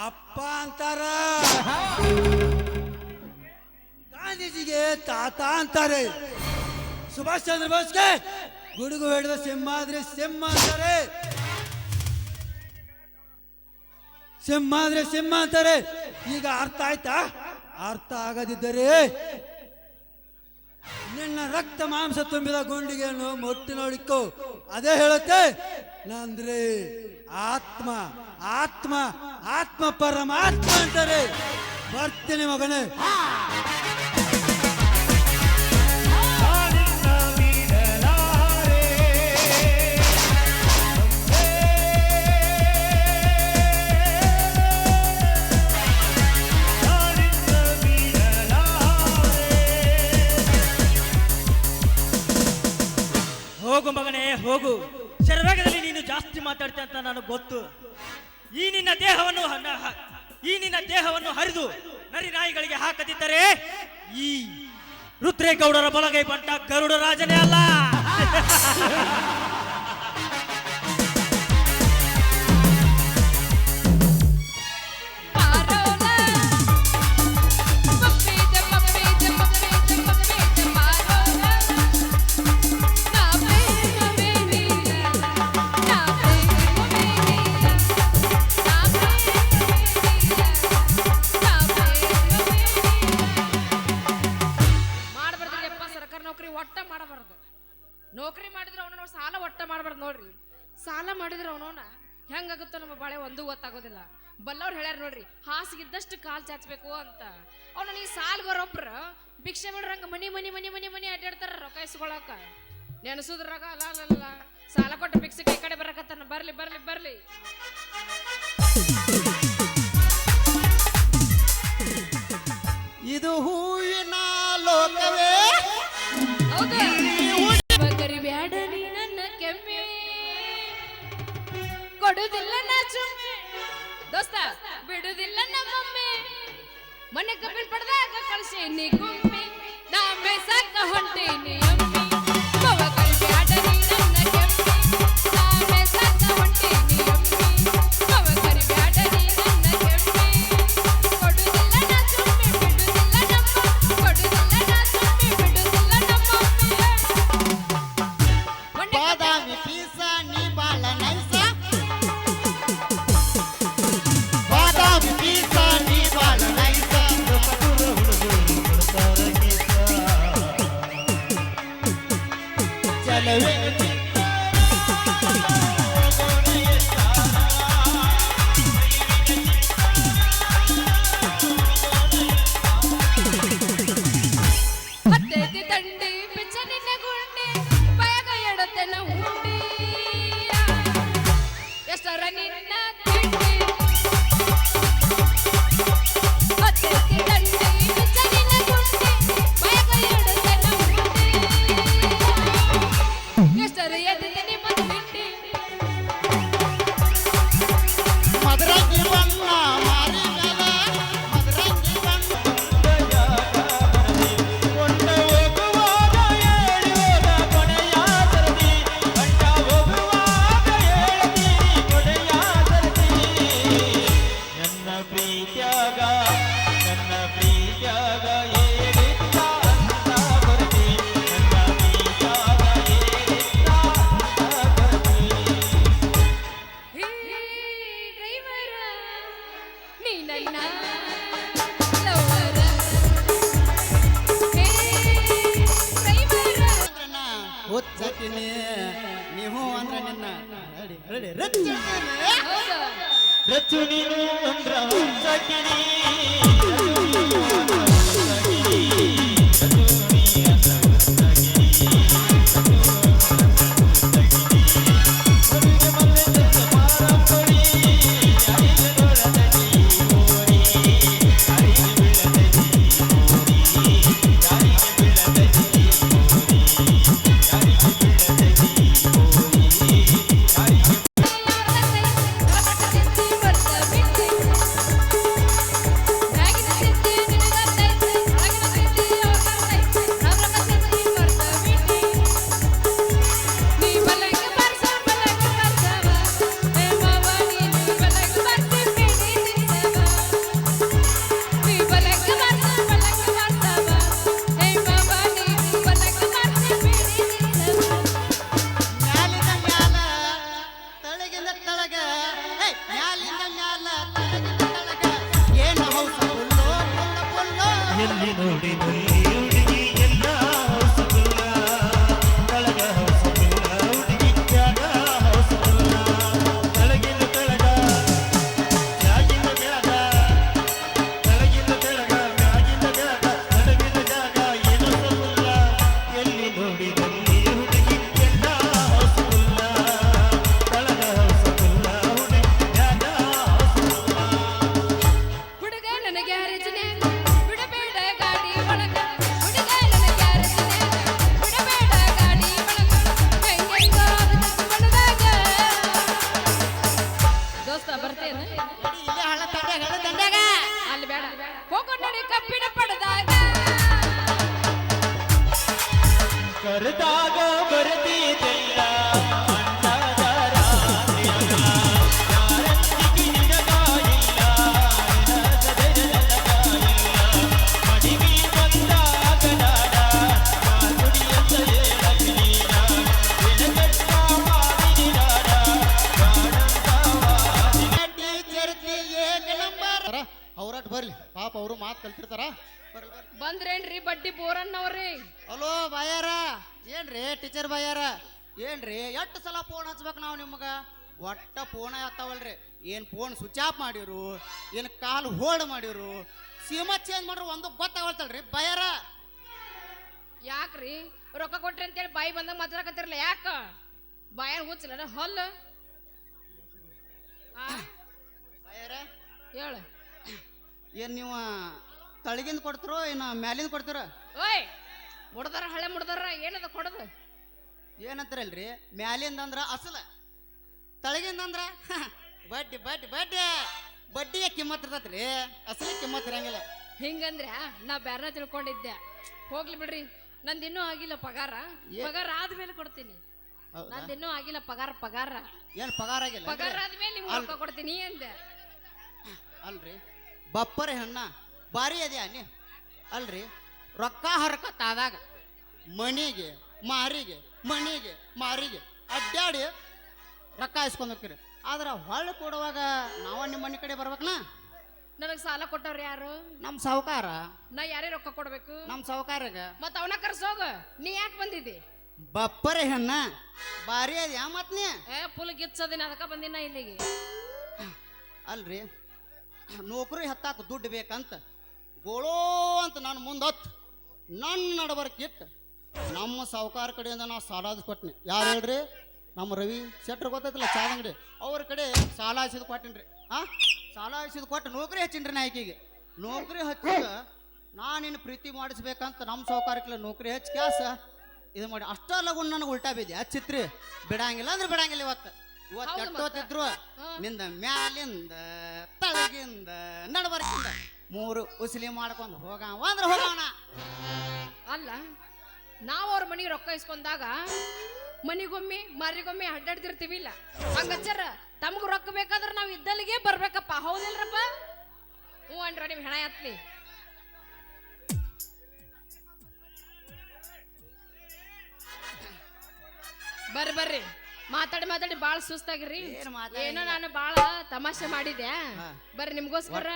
ಅಪ್ಪ ಅಂತಾರ, ಗಾಂಧೀಜಿಗೆ ತಾತ ಅಂತಾರೆ, ಸುಭಾಷ್ ಚಂದ್ರ ಬೋಸ್ಗೆ ಗುಡುಗು ಹಿಡಿದ ಸಿಂಹಾದ್ರಿ ಸಿಂಹ ಅಂತಾರೆ, ಸಿಂಹಾದ್ರಿ ಸಿಂಹ ಅಂತಾರೆ. ಈಗ ಅರ್ಥ ಆಯ್ತಾ? ಅರ್ಥ ಆಗದಿದ್ದರೆ ನಿನ್ನ ರಕ್ತ ಮಾಂಸ ತುಂಬಿದ ಗುಂಡಿಗೆಯನ್ನು ಮೊಟ್ಟಿ ನೋಡಿಕೋ, ಅದೇ ಹೇಳುತ್ತೆ. ನಂದ್ರೆ ಆತ್ಮ ಆತ್ಮ ಆತ್ಮ ಪರಮಾತ್ಮ ಅಂತಾರೆ. ಬರ್ತೀನಿ ಮಗನೇ. ಹೋಗು ಮಗನೇ ಹೋಗು. ಶರವೇಗದಲ್ಲಿ ನೀನು ಜಾಸ್ತಿ ಮಾತಾಡ್ತೀಯ ಅಂತ ನನಗೆ ಗೊತ್ತು. ಈ ನಿನ್ನ ದೇಹವನ್ನು ಹರಿದು ನರಿ ನಾಯಿಗಳಿಗೆ ಹಾಕದಿದ್ದರೆ ಈ ರುದ್ರೇಗೌಡರ ಬಲಗೈ ಬಂಟ ಗರುಡ ರಾಜನೇ ಅಲ್ಲ. ನೌಕರಿ ಮಾಡಿದ್ರೆ ಅವನ ಸಾಲ ಒಟ್ಟ ಮಾಡಬಾರ್ದು ನೋಡ್ರಿ. ಸಾಲ ಮಾಡಿದ್ರೆ ಅವನವನ ಹೆಂಗಾಗುತ್ತೋ ನಮ್ಮ ಬಾಳೆ ಒಂದು ಗೊತ್ತಾಗೋದಿಲ್ಲ. ಬಲ್ಲವ್ರು ಹೇಳ್ಯಾರ ನೋಡ್ರಿ, ಹಾಸಿಗಿದ್ದಷ್ಟು ಕಾಲ್ ಚಾಚಬೇಕು ಅಂತ. ಅವನ ಈ ಸಾಲ್ಗೊರೊಬ್ರ ಭಿಕ್ಷೆ ಬಿಡ್ರಂಗ ಮನಿ ಮನಿ ಮನಿ ಮನಿ ಮನಿ ಅಡ್ಡಾಡ್ತಾರ ರೊಕ್ಕ ಇಸ್ಕೊಳಕ. ನೆನಸುದ್ರಾಗ ಅಲ್ಲ ಸಾಲ ಕೊಟ್ಟ ಭಿಕ್ಷೆ ಕೈ ಕಡೆ ಬರಕತ್ತಾನ. ಬರ್ಲಿ ಬರ್ಲಿ ಬರ್ಲಿ. ಇದು ಹೂವಿನ ಲೋಕವೇ. ಬ್ಯಾಡ ನೀ ನನ್ನ ಕೆಮ್ಮೆ ಕೊಡುದಿಲ್ಲ ನಾ ಚುಮ್ಮೆ ದೋಸ್ತ ಬಿಡುದಿಲ್ಲ ನಮ್ಮಮ್ಮೆ. ಮನೆ ಕಬ್ಬಿಲ್ ಪಡ್ದಾಗ ಕಳ್ಸಿ ನೀ ಗುಮ್ಮೆ ನಾ ಮೇಸಾಕ ಹೊಂಟೇನಿ ಅಮ್ಮಿ. ಬ್ಯಾಡ ನೀ ನನ್ನ ಕೆಮ್ಮೆ ನಾ ಮೇಸಾಕ ಹೊಂಟೇನಿ ಅಮ್ಮಿ. ಬ್ಯಾಡ ನೀ ನನ್ನ ಕೆಮ್ಮೆ ಕೊಡುದಿಲ್ಲ ನಾ ಚುಮ್ಮೆ ಬಿಡುದಿಲ್ಲ ನಮ್ಮ ಕೊಡುದಿಲ್ಲ ನಾ ಚುಮ್ಮೆ ಬಿಡುದಿಲ್ಲ ನಮ್ಮಮ್ಮೆ. ಬಾದಾಮಿ ಪೀಸ ನೀ ಬಾಳ ನೈಸ, ಬಾದಾಮಿ ಪೀಸ ನೀ ಬಾಳ ನೈಸ. ಚಲವೇ ಹತ್ತೈತಿ ತಂಡಿ ಬಿಚ್ಚ ನಿನ್ನ ಗುಂಡಿ ಬಯಗ ಎಡತೆನ ಉಂಡಿ ಎಷ್ಟರ ನಿನ್ನ ತಿಂಡಿ. ಹತ್ತೈತಿ ತಂಡಿ ಬಿಚ್ಚ ನಿನ್ನ ಗುಂಡಿ ಬಯಗ ಎಡತೆನ ಉಂಡಿ ಎಷ್ಟರ ಎದೆಗೆ ನಿಮ್ಮ ತಿಂಡಿ. ಮದರಂಗಿ ಬಣ್ಣ ಮಾರಿ ಮೇಲ ಮದರಂಗಿ ಬಣ್ಣ ಹೇ ಡ್ರೈವರ ನೀ ನನ್ನ ಲವರ. ಹೇ ಡ್ರೈವರ ಹುಚ್ಚಕಿನಿ ನೀವು ಅಂದ್ರೆ ನಿನ್ನ ರೆಡಿ ರೆಡಿ ರಚ್ಚು ಹೌದು ರಚ್ಚು ನೀನು ಅಂದ್ರ ಹುಚ್ಚಕಿನಿ. ಕರೆದಾಗ ಬರದಿದ್ದೆಲ್ಲ ಅಣ್ಣದ ರಾತ್ರಿ ಹಗಲ. ಯಾರಂತಿಗೆ ನಿನಗಾಯಿಲ್ಲ, ಎನಸದೆ ನನಗಾಯಿಲ್ಲ. ಮಡಿಗೆ ಬಂದಾಗ ನಾಡ ನುಡಿಯಂತ ಹೇಳಕ್ಕೆ ನೀನ. ಎನಗಟ್ಟ ಮಾವಿನ ನಾಡ ಕಾಣಂತವಾದಿನ. ಟೀಚರ್ ಏಕ ನಂಬರ್ ಅವ್ರಟ್ ಬರ್ಲಿ ಪಾಪ ಅವರು ಮಾತು ಕಲ್ತಿರ್ತಾರ. ಬರ್ಲಿ ಬರ್ಲಿ. ಬಂದ್ರೇನ್ರಿ ಬಡ್ಡಿ ಬೋರಣ್ಣವ್ರಿ? ಹಲೋ ಬಾಯಾರ, ಏನ್ರಿ ಟೀಚರ್ ಬಾಯಾರ, ಏನ್ರಿ ಎಷ್ಟು ಸಲ ಫೋನ್ ಹಚ್ಬೇಕು ನಾವು ನಿಮ್ಗೆ? ಒಟ್ಟ ಫೋನ್ ಎತ್ತಾವಲ್ರಿ. ಏನು ಫೋನ್ ಸ್ವಿಚ್ ಆಫ್ ಮಾಡಿರು, ಏನು ಕಾಲ್ ಹೋಲ್ಡ್ ಮಾಡಿರು, ಸೀಮಾ ಚೇಂಜ್ ಮಾಡ್ರು ಒಂದು ಗೊತ್ತಾಗಲ್ತಲ್ರಿ ಬಾಯಾರ. ಯಾಕ್ರಿ ರೊಕ್ಕ ಕೊಟ್ರಿ ಅಂತೇಳಿ ಬಾಯಿ ಬಂದಾಗ ಮಾತಾಡಕತ್ತಿರಲ್ಲ, ಯಾಕ ಬಾಯಾಗ ಹುಚ್ಚಲ ಹೊಲ್ಲ? ಬಾಯಾರ ಹೇಳ, ಏನು ನೀವು ತಳಗಿಂದ ಕೊಡ್ತಿರೋ ಏನು ಮ್ಯಾಲಿಂದ ಕೊಡ್ತೀರ? ಓಯ್ ಮುಡ್ದಾರ ಹಳೆ ಮುಡ್ದಾರ ಏನದ ಕೊಡದು? ಏನಂತಾರಲ್ರಿ, ಮ್ಯಾಲಿಂದ ಅಂದ್ರ ಅಸಲ, ತಳಗಿಂದ ಅಂದ್ರ ಬಡ್ಡಿ ಬಡ್ಡಿ ಬಡ್ಡಿ. ಬಡ್ಡಿಗೆ ಕಿಮ್ಮತ್ ಇರ್ತೈತ್ರಿ, ಅಸಲಿ ಕಿಮ್ಮತ್ ಇರಂಗಿಲ್ಲ. ಹಿಂಗಂದ್ರೆ ನಾ ಬ್ಯಾರನ ತಿಳ್ಕೊಂಡಿದ್ದೆ. ಹೋಗ್ಲಿ ಬಿಡ್ರಿ, ನಂದಿನ್ನೂ ಆಗಿಲ್ಲ ಪಗಾರ. ಪಗಾರ ಆದ್ಮೇಲೆ ಕೊಡ್ತೀನಿ. ಹೌದಾ? ನಂದಿನ್ನೂ ಆಗಿಲ್ಲ ಪಗಾರ. ಏನು ಪಗಾರ ಆಗಿಲ್ಲ? ಪಗಾರ ಆದ್ಮೇಲೆ ನಿಮ್ಗೆ ರೊಕ್ಕ ಕೊಡ್ತೀನಿ ಅಂದೆ. ಅಲ್ರಿ ಬಪ್ಪರೆ ಹಣ್ಣ ಭಾರಿ ಅದ್ಯಾ ನೀ ಅಲ್ರಿ. ರೊಕ್ಕ ಹರಕತ್ ಆದಾಗ ಮಣಿಗೆ ಮಾರಿಗೆ ಮಣಿಗೆ ಮಾರಿಗೆ ಅಡ್ಡಾಡಿ ರೊಕ್ಕ ಇಸ್ಕೊಂಡು ಹೋಗ್ತೀರಿ. ಆದ್ರೆ ಹೊಳ್ಳಿ ಕೊಡುವಾಗ ನಾವು ನಿಮ್ಮ ಮನೆ ಕಡೆ ಬರ್ಬೇಕನ? ನನಗ್ ಸಾಲ ಕೊಟ್ಟವ್ರು ಯಾರು? ನಮ್ಮ ಸಾವುಕಾರ. ನಾ ಯಾರೇ ರೊಕ್ಕ ಕೊಡ್ಬೇಕು? ನಮ್ಮ ಸಾವುಕಾರಗ. ಮತ್ತ ಅವನ ಕರ್ಸೋಗ. ನೀ ಯಾಕೆ ಬಂದಿದ್ದಿ? ಬಪ್ಪರೆ ಹಣ್ಣ ಭಾರಿ ಅದ್ಯಾ ಮತ್ ನೀ? ಫುಲ್ ಗಿಚ್ಚದಿನ, ಅದಕ್ಕ ಬಂದಿನ ಇಲ್ಲಿಗೆ. ಅಲ್ರಿ ನೌಕರಿ ಹತ್ತಾಕ ದುಡ್ಡು ಬೇಕಂತ ಗೋಳೋ ಅಂತ ನಾನು ಮುಂದತ್ತು ನನ್ನ ನಡಬರ್ಕಿಟ್ಟು ನಮ್ಮ ಸಾವುಕಾರ ಕಡೆಯಿಂದ ನಾವು ಸಾಲ ಕೊಟ್ಟಿನಿ. ಯಾರು ಹೇಳ್ರಿ? ನಮ್ಮ ರವಿ ಶೆಟ್ರ್ ಗೊತ್ತೈತಿಲ್ಲ ಚಾದ ಅಂಗಡಿ, ಅವ್ರ ಕಡೆ ಸಾಲ ಹಸಿದು ಕೊಟ್ಟಿನ್ರಿ. ಸಾಲ ಹಸಿದು ಕೊಟ್ಟು ನೌಕರಿ ಹಚ್ಚಿನ್ರಿ ನಾ ಆಕೆಗೆ. ನೌಕರಿ ಹಚ್ಚಿದ ನಾನಿನ್ನು ಪ್ರೀತಿ ಮಾಡಿಸ್ಬೇಕಂತ ನಮ್ಮ ಸಾವುಕಾರಕ್ಕೆ ನೌಕರಿ ಹಚ್ಚಿ ಕ್ಯಾಸ ಇದು ಮಾಡಿ ಅಷ್ಟ ಲಗುನ್ ನನಗೆ ಉಲ್ಟಾ ಬಿದ್ದೆ ಹಚ್ಚಿತ್ರಿ. ಬಿಡಂಗಿಲ್ಲ ಅಂದ್ರೆ ಬಿಡಂಗಿಲ್ಲ. ಇವತ್ತು ಕೆಟ್ಟೋತಿದ್ರು ನಿಂದ ಮ್ಯಾಲಿಂದ ತಳಗಿಂದ ನಡಬರ್ಕಿಂದ 3 ಉಸಿಲಿ ಮಾಡ್ಕೊಂಡು ಹೋಗವ ಅಂದ್ರೆ ಹೋಗವನ. ಅಲ್ಲ, ನಾವು ಅವ್ರ ಮನೆಗೆ ರೊಕ್ಕ ಇಸ್ಕೊಂಡಾಗ ಮನಿಗೊಮ್ಮೆ ಮಾರಿಗೊಮ್ಮೆ ಅಡ್ಡಾಡ್ತಿರ್ತೀವಿ. ಇಲ್ಲ ಹಂಗಚ್ಚರ ತಮ್ಗೆ ರೊಕ್ಕ ಬೇಕಾದ್ರೆ ನಾವು ಇದ್ದಲ್ಲಿಗೆ ಬರ್ಬೇಕಪ್ಪ, ಹೌದಿಲ್ರಪ್ಪ? ಹ್ಞೂ ಅನ್ರ, ನಿಮ್ ಹೆಣ ಎತ್ಲಿ. ಬರ್ರಿ ಮಾತಾಡಿ ಬಾಳ ಸುಸ್ತಾಗಿರ್ರಿ. ಏನೋ ನಾನು ಬಾಳ ತಮಾಷೆ ಮಾಡಿದೆ. ಬರ್ರಿ ನಿಮ್ಗೋಸ್ಕರ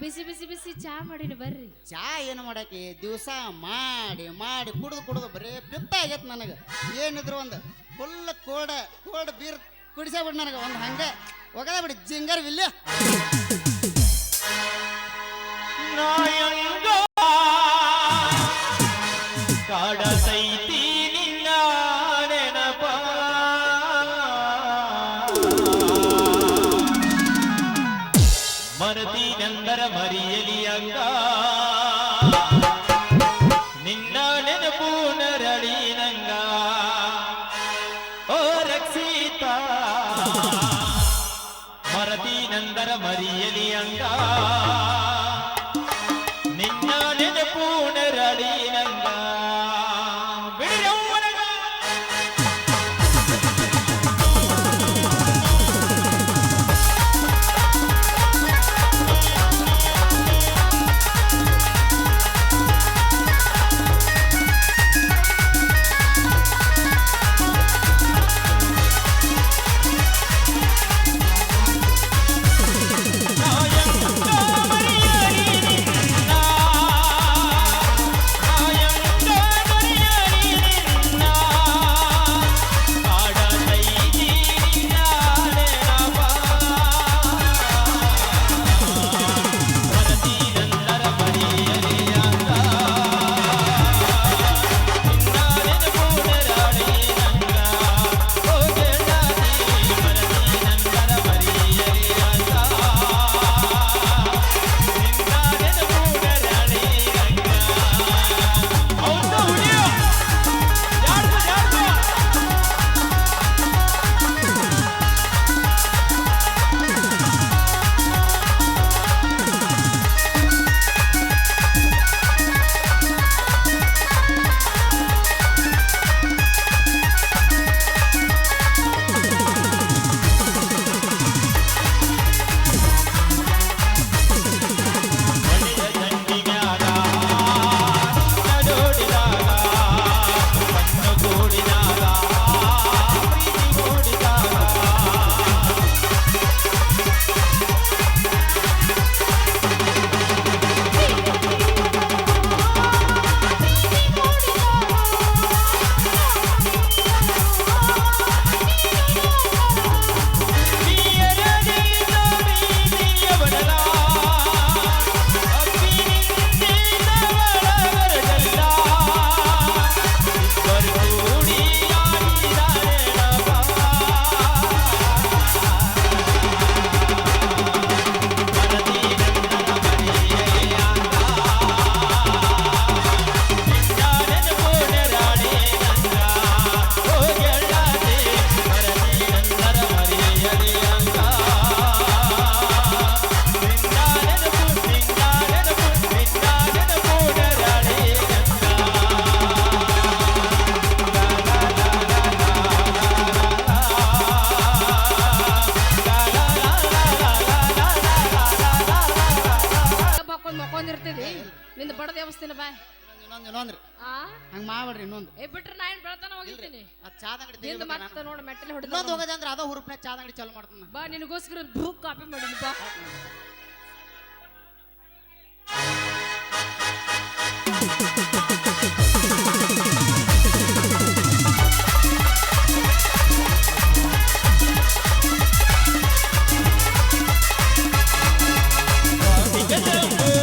ಬಿಸಿ ಚಾ ಮಾಡಿನಿ. ಬರ್ರಿ. ಚಾ ಏನು ಮಾಡಕ್ಕೆ ದಿವಸ ಮಾಡಿ ಮಾಡಿ ಕುಡ್ದು ಬರೀ ಪಿತ್ತ ಆಗೈತೆ ನನಗೆ. ಏನಿದ್ರು ಒಂದು ಫುಲ್ ಕೋಲ್ಡ್ ಬೀರ್ ಕುಡಿಸೇ ಬಿಡು ನನಗೆ. ಒಂದು ಹಂಗೆ ಒಗದ ಬಿಡಿ ಜಿಂಗರ್ ವಿಲ್ಲ. ಕಾಡಸೈತಿ ನಿನ್ನ ನೆನಪ, ಮರತಿನೆಂದರ ಮರಿಯಲಿಯಂಗ ನಿನ್ನ ನೆನಪು ನರಳಿನಂಗ. ಓ ರಕ್ಷಿತ ಮರತಿನೆಂದರ ಮರಿಯಲಿಯಂಗ ನಿನ್ನ ನೆನಪು ನರಳಿನಂಗ. ಮರಿಯ ಬಿಟ್ರೆ ನಾ ಏನ್ ಬೆಳತಾನ ಹೋಗಿರ್ತೀನಿ ಚಾದ ಅಂಗಡಿ ಹಿಂದ್ ತೆಗಿಬೇಕ ಮತ್ತೆ ನೋಡ ಮೆಟ್ಟಲೆ ಇನ್ನೊಂದು ಹೊಡೆದ ಹೋಗದೆ ಅಂದ್ರೆ ಅದ ಹುರುಪ್ನ್ಯಾಗ ಚಾದ ಅಂಗಡಿ ಚಾಲು ಮಾಡ್ತಾನ ಬಾ ನಿನಗೋಸ್ಕರ ಬುಕ್ ಕಾಪಿ ಮಾಡೀನಿ ಬಾ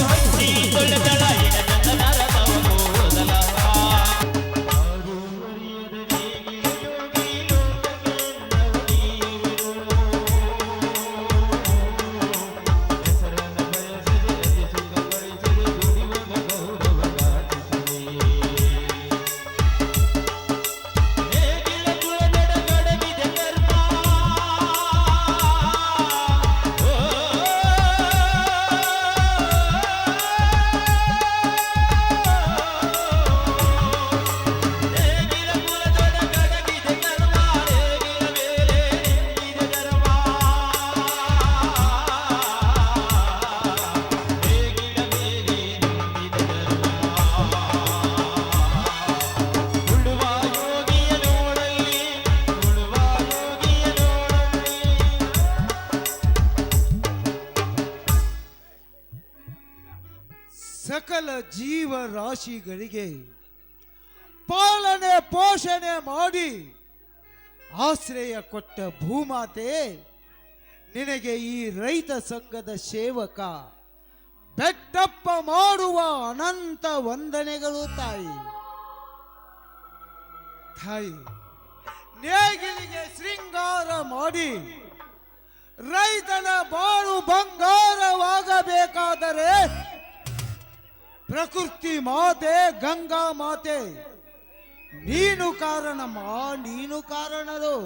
ಹಚ್ಚಿ ತೊಳೆದಳ ಎಡದನರ ತವಗೋದಲ ಸಕಲ ಜೀವರಾಶಿಗಳಿಗೆ ಪಾಲನೆ ಪೋಷಣೆ ಮಾಡಿ ಆಶ್ರಯ ಕೊಟ್ಟ ಭೂಮಾತೆ ನಿನಗೆ ಈ ರೈತ ಸಂಘದ ಸೇವಕ ಬೆಟ್ಟಪ್ಪ ಮಾಡುವ ಅನಂತ ವಂದನೆಗಳು ತಾಯಿ. ತಾಯಿ ನೇಗಿಲಿಗೆ ಶೃಂಗಾರ ಮಾಡಿ ರೈತನ ಬಾಳು ಬಂಗಾರವಾಗಬೇಕಾದರೆ ಪ್ರಕೃತಿ ಮಾತೆ ಗಂಗಾ ಮಾತೆ ನೀನು ಕಾರಣಮ್ಮ, ನೀನು ಕಾರಣರು.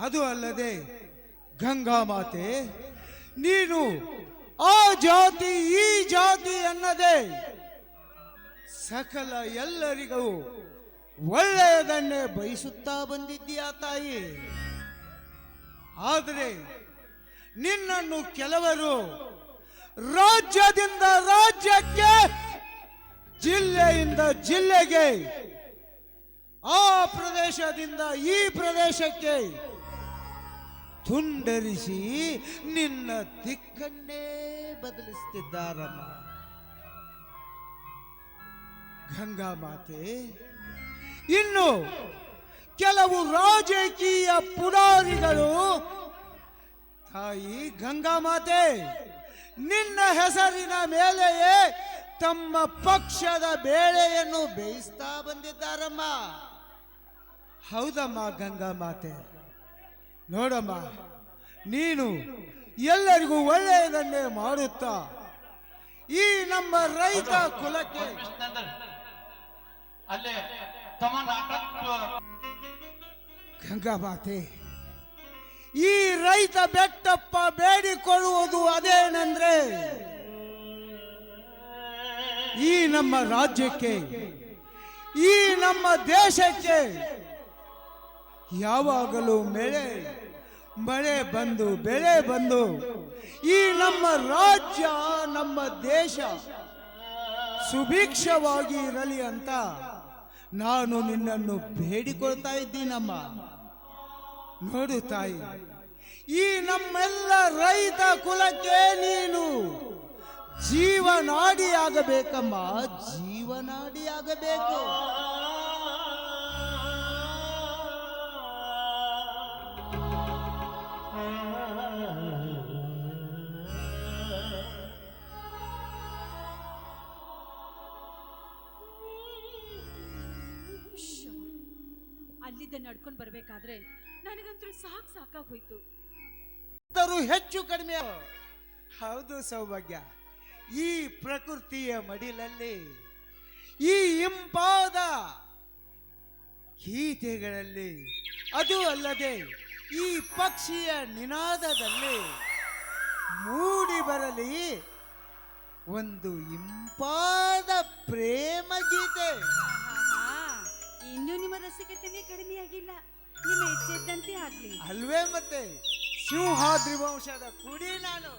ಅದು ಅಲ್ಲದೆ ಗಂಗಾ ಮಾತೆ ನೀನು ಆ ಜಾತಿ ಈ ಜಾತಿ ಅನ್ನದೆ ಸಕಲ ಎಲ್ಲರಿಗೂ ಒಳ್ಳೆಯದನ್ನೇ ಬಯಸುತ್ತಾ ಬಂದಿದ್ದೀಯಾ ತಾಯಿ. ಆದರೆ ನಿನ್ನನ್ನು ಕೆಲವರು ರಾಜ್ಯದಿಂದ ರಾಜ್ಯಕ್ಕೆ, ಜಿಲ್ಲೆಯಿಂದ ಜಿಲ್ಲೆಗೆ, ಆ ಪ್ರದೇಶದಿಂದ ಈ ಪ್ರದೇಶಕ್ಕೆ ತುಂಡರಿಸಿ ನಿನ್ನ ದಿಕ್ಕನ್ನೇ ಬದಲಿಸುತ್ತಿದ್ದಾರಮ್ಮ. ಗಂಗಾ ಮಾತೆ, ಇನ್ನು ಕೆಲವು ರಾಜಕೀಯ ಪುಡಾರಿಗಳು ತಾಯಿ ಗಂಗಾ ಮಾತೆ ನಿನ್ನ ಹೆಸರಿನ ಮೇಲೆಯೇ ತಮ್ಮ ಪಕ್ಷದ ಬೇಳೆಯನ್ನು ಬೇಯಿಸ್ತಾ ಬಂದಿದ್ದಾರಮ್ಮ. ಹೌದಮ್ಮ ಗಂಗಾ ಮಾತೆ, ನೋಡಮ್ಮ, ನೀನು ಎಲ್ಲರಿಗೂ ಒಳ್ಳೆಯದನ್ನೇ ಮಾಡುತ್ತಾ ಈ ನಮ್ಮ ರೈತ ಕುಲಕ್ಕೆ ಗಂಗಾ ಮಾತೆ, ಈ ರೈತ ಬೆಟ್ಟಪ್ಪ ಬೇಡಿಕೊಳ್ಳುವುದು ಅದೇನೆಂದ್ರೆ ಈ ನಮ್ಮ ರಾಜ್ಯಕ್ಕೆ, ಈ ನಮ್ಮ ದೇಶಕ್ಕೆ ಯಾವಾಗಲೂ ಮಳೆ ಬಂದು ಬೆಳೆ ಬಂದು ಈ ನಮ್ಮ ರಾಜ್ಯ ನಮ್ಮ ದೇಶ ಸುಭಿಕ್ಷವಾಗಿ ಇರಲಿ ಅಂತ ನಾನು ನಿನ್ನನ್ನು ಬೇಡಿಕೊಳ್ತಾ ಇದ್ದೀನಮ್ಮ. ನೋಡು ತಾಯಿ, ಈ ನಮ್ಮೆಲ್ಲ ರೈತ ಕುಲಕ್ಕೆ ನೀನು ಜೀವನಾಡಿಯಾಗಬೇಕಮ್ಮ, ಜೀವನಾಡಿಯಾಗಬೇಕು. ಅಲ್ಲಿದ್ದ ನಡ್ಕೊಂಡು ಬರ್ಬೇಕಾದ್ರೆ ನನಗಂತೂ ಸಾಕಾಗಿ ಹೋಯ್ತು. ಹೆಚ್ಚು ಕಡಿಮೆ. ಹೌದು ಸೌಭಾಗ್ಯ, ಈ ಪ್ರಕೃತಿಯ ಮಡಿಲಲ್ಲಿ, ಈ ಇಂಪಾದ ಗೀತೆಗಳಲ್ಲಿ, ಅದು ಅಲ್ಲದೆ ಈ ಪಕ್ಷಿಯ ನಿನಾದದಲ್ಲಿ ಮೂಡಿ ಬರಲಿ ಒಂದು ಇಂಪಾದ ಪ್ರೇಮ ಗೀತೆ. ಇನ್ನೂ ನಿಮ್ಮ ರಸಿಕತೆನೇ ಕಡಿಮೆಯಾಗಿಲ್ಲ, ನಿಮ್ಮ ಇಚ್ಛೆದ್ದಂತೆ ಆಗ್ಲಿ ಅಲ್ವೇ? ಮತ್ತೆ ಸಿಂಹಾದ್ರಿ ವಂಶದ ಕುಡಿ ನಾನು.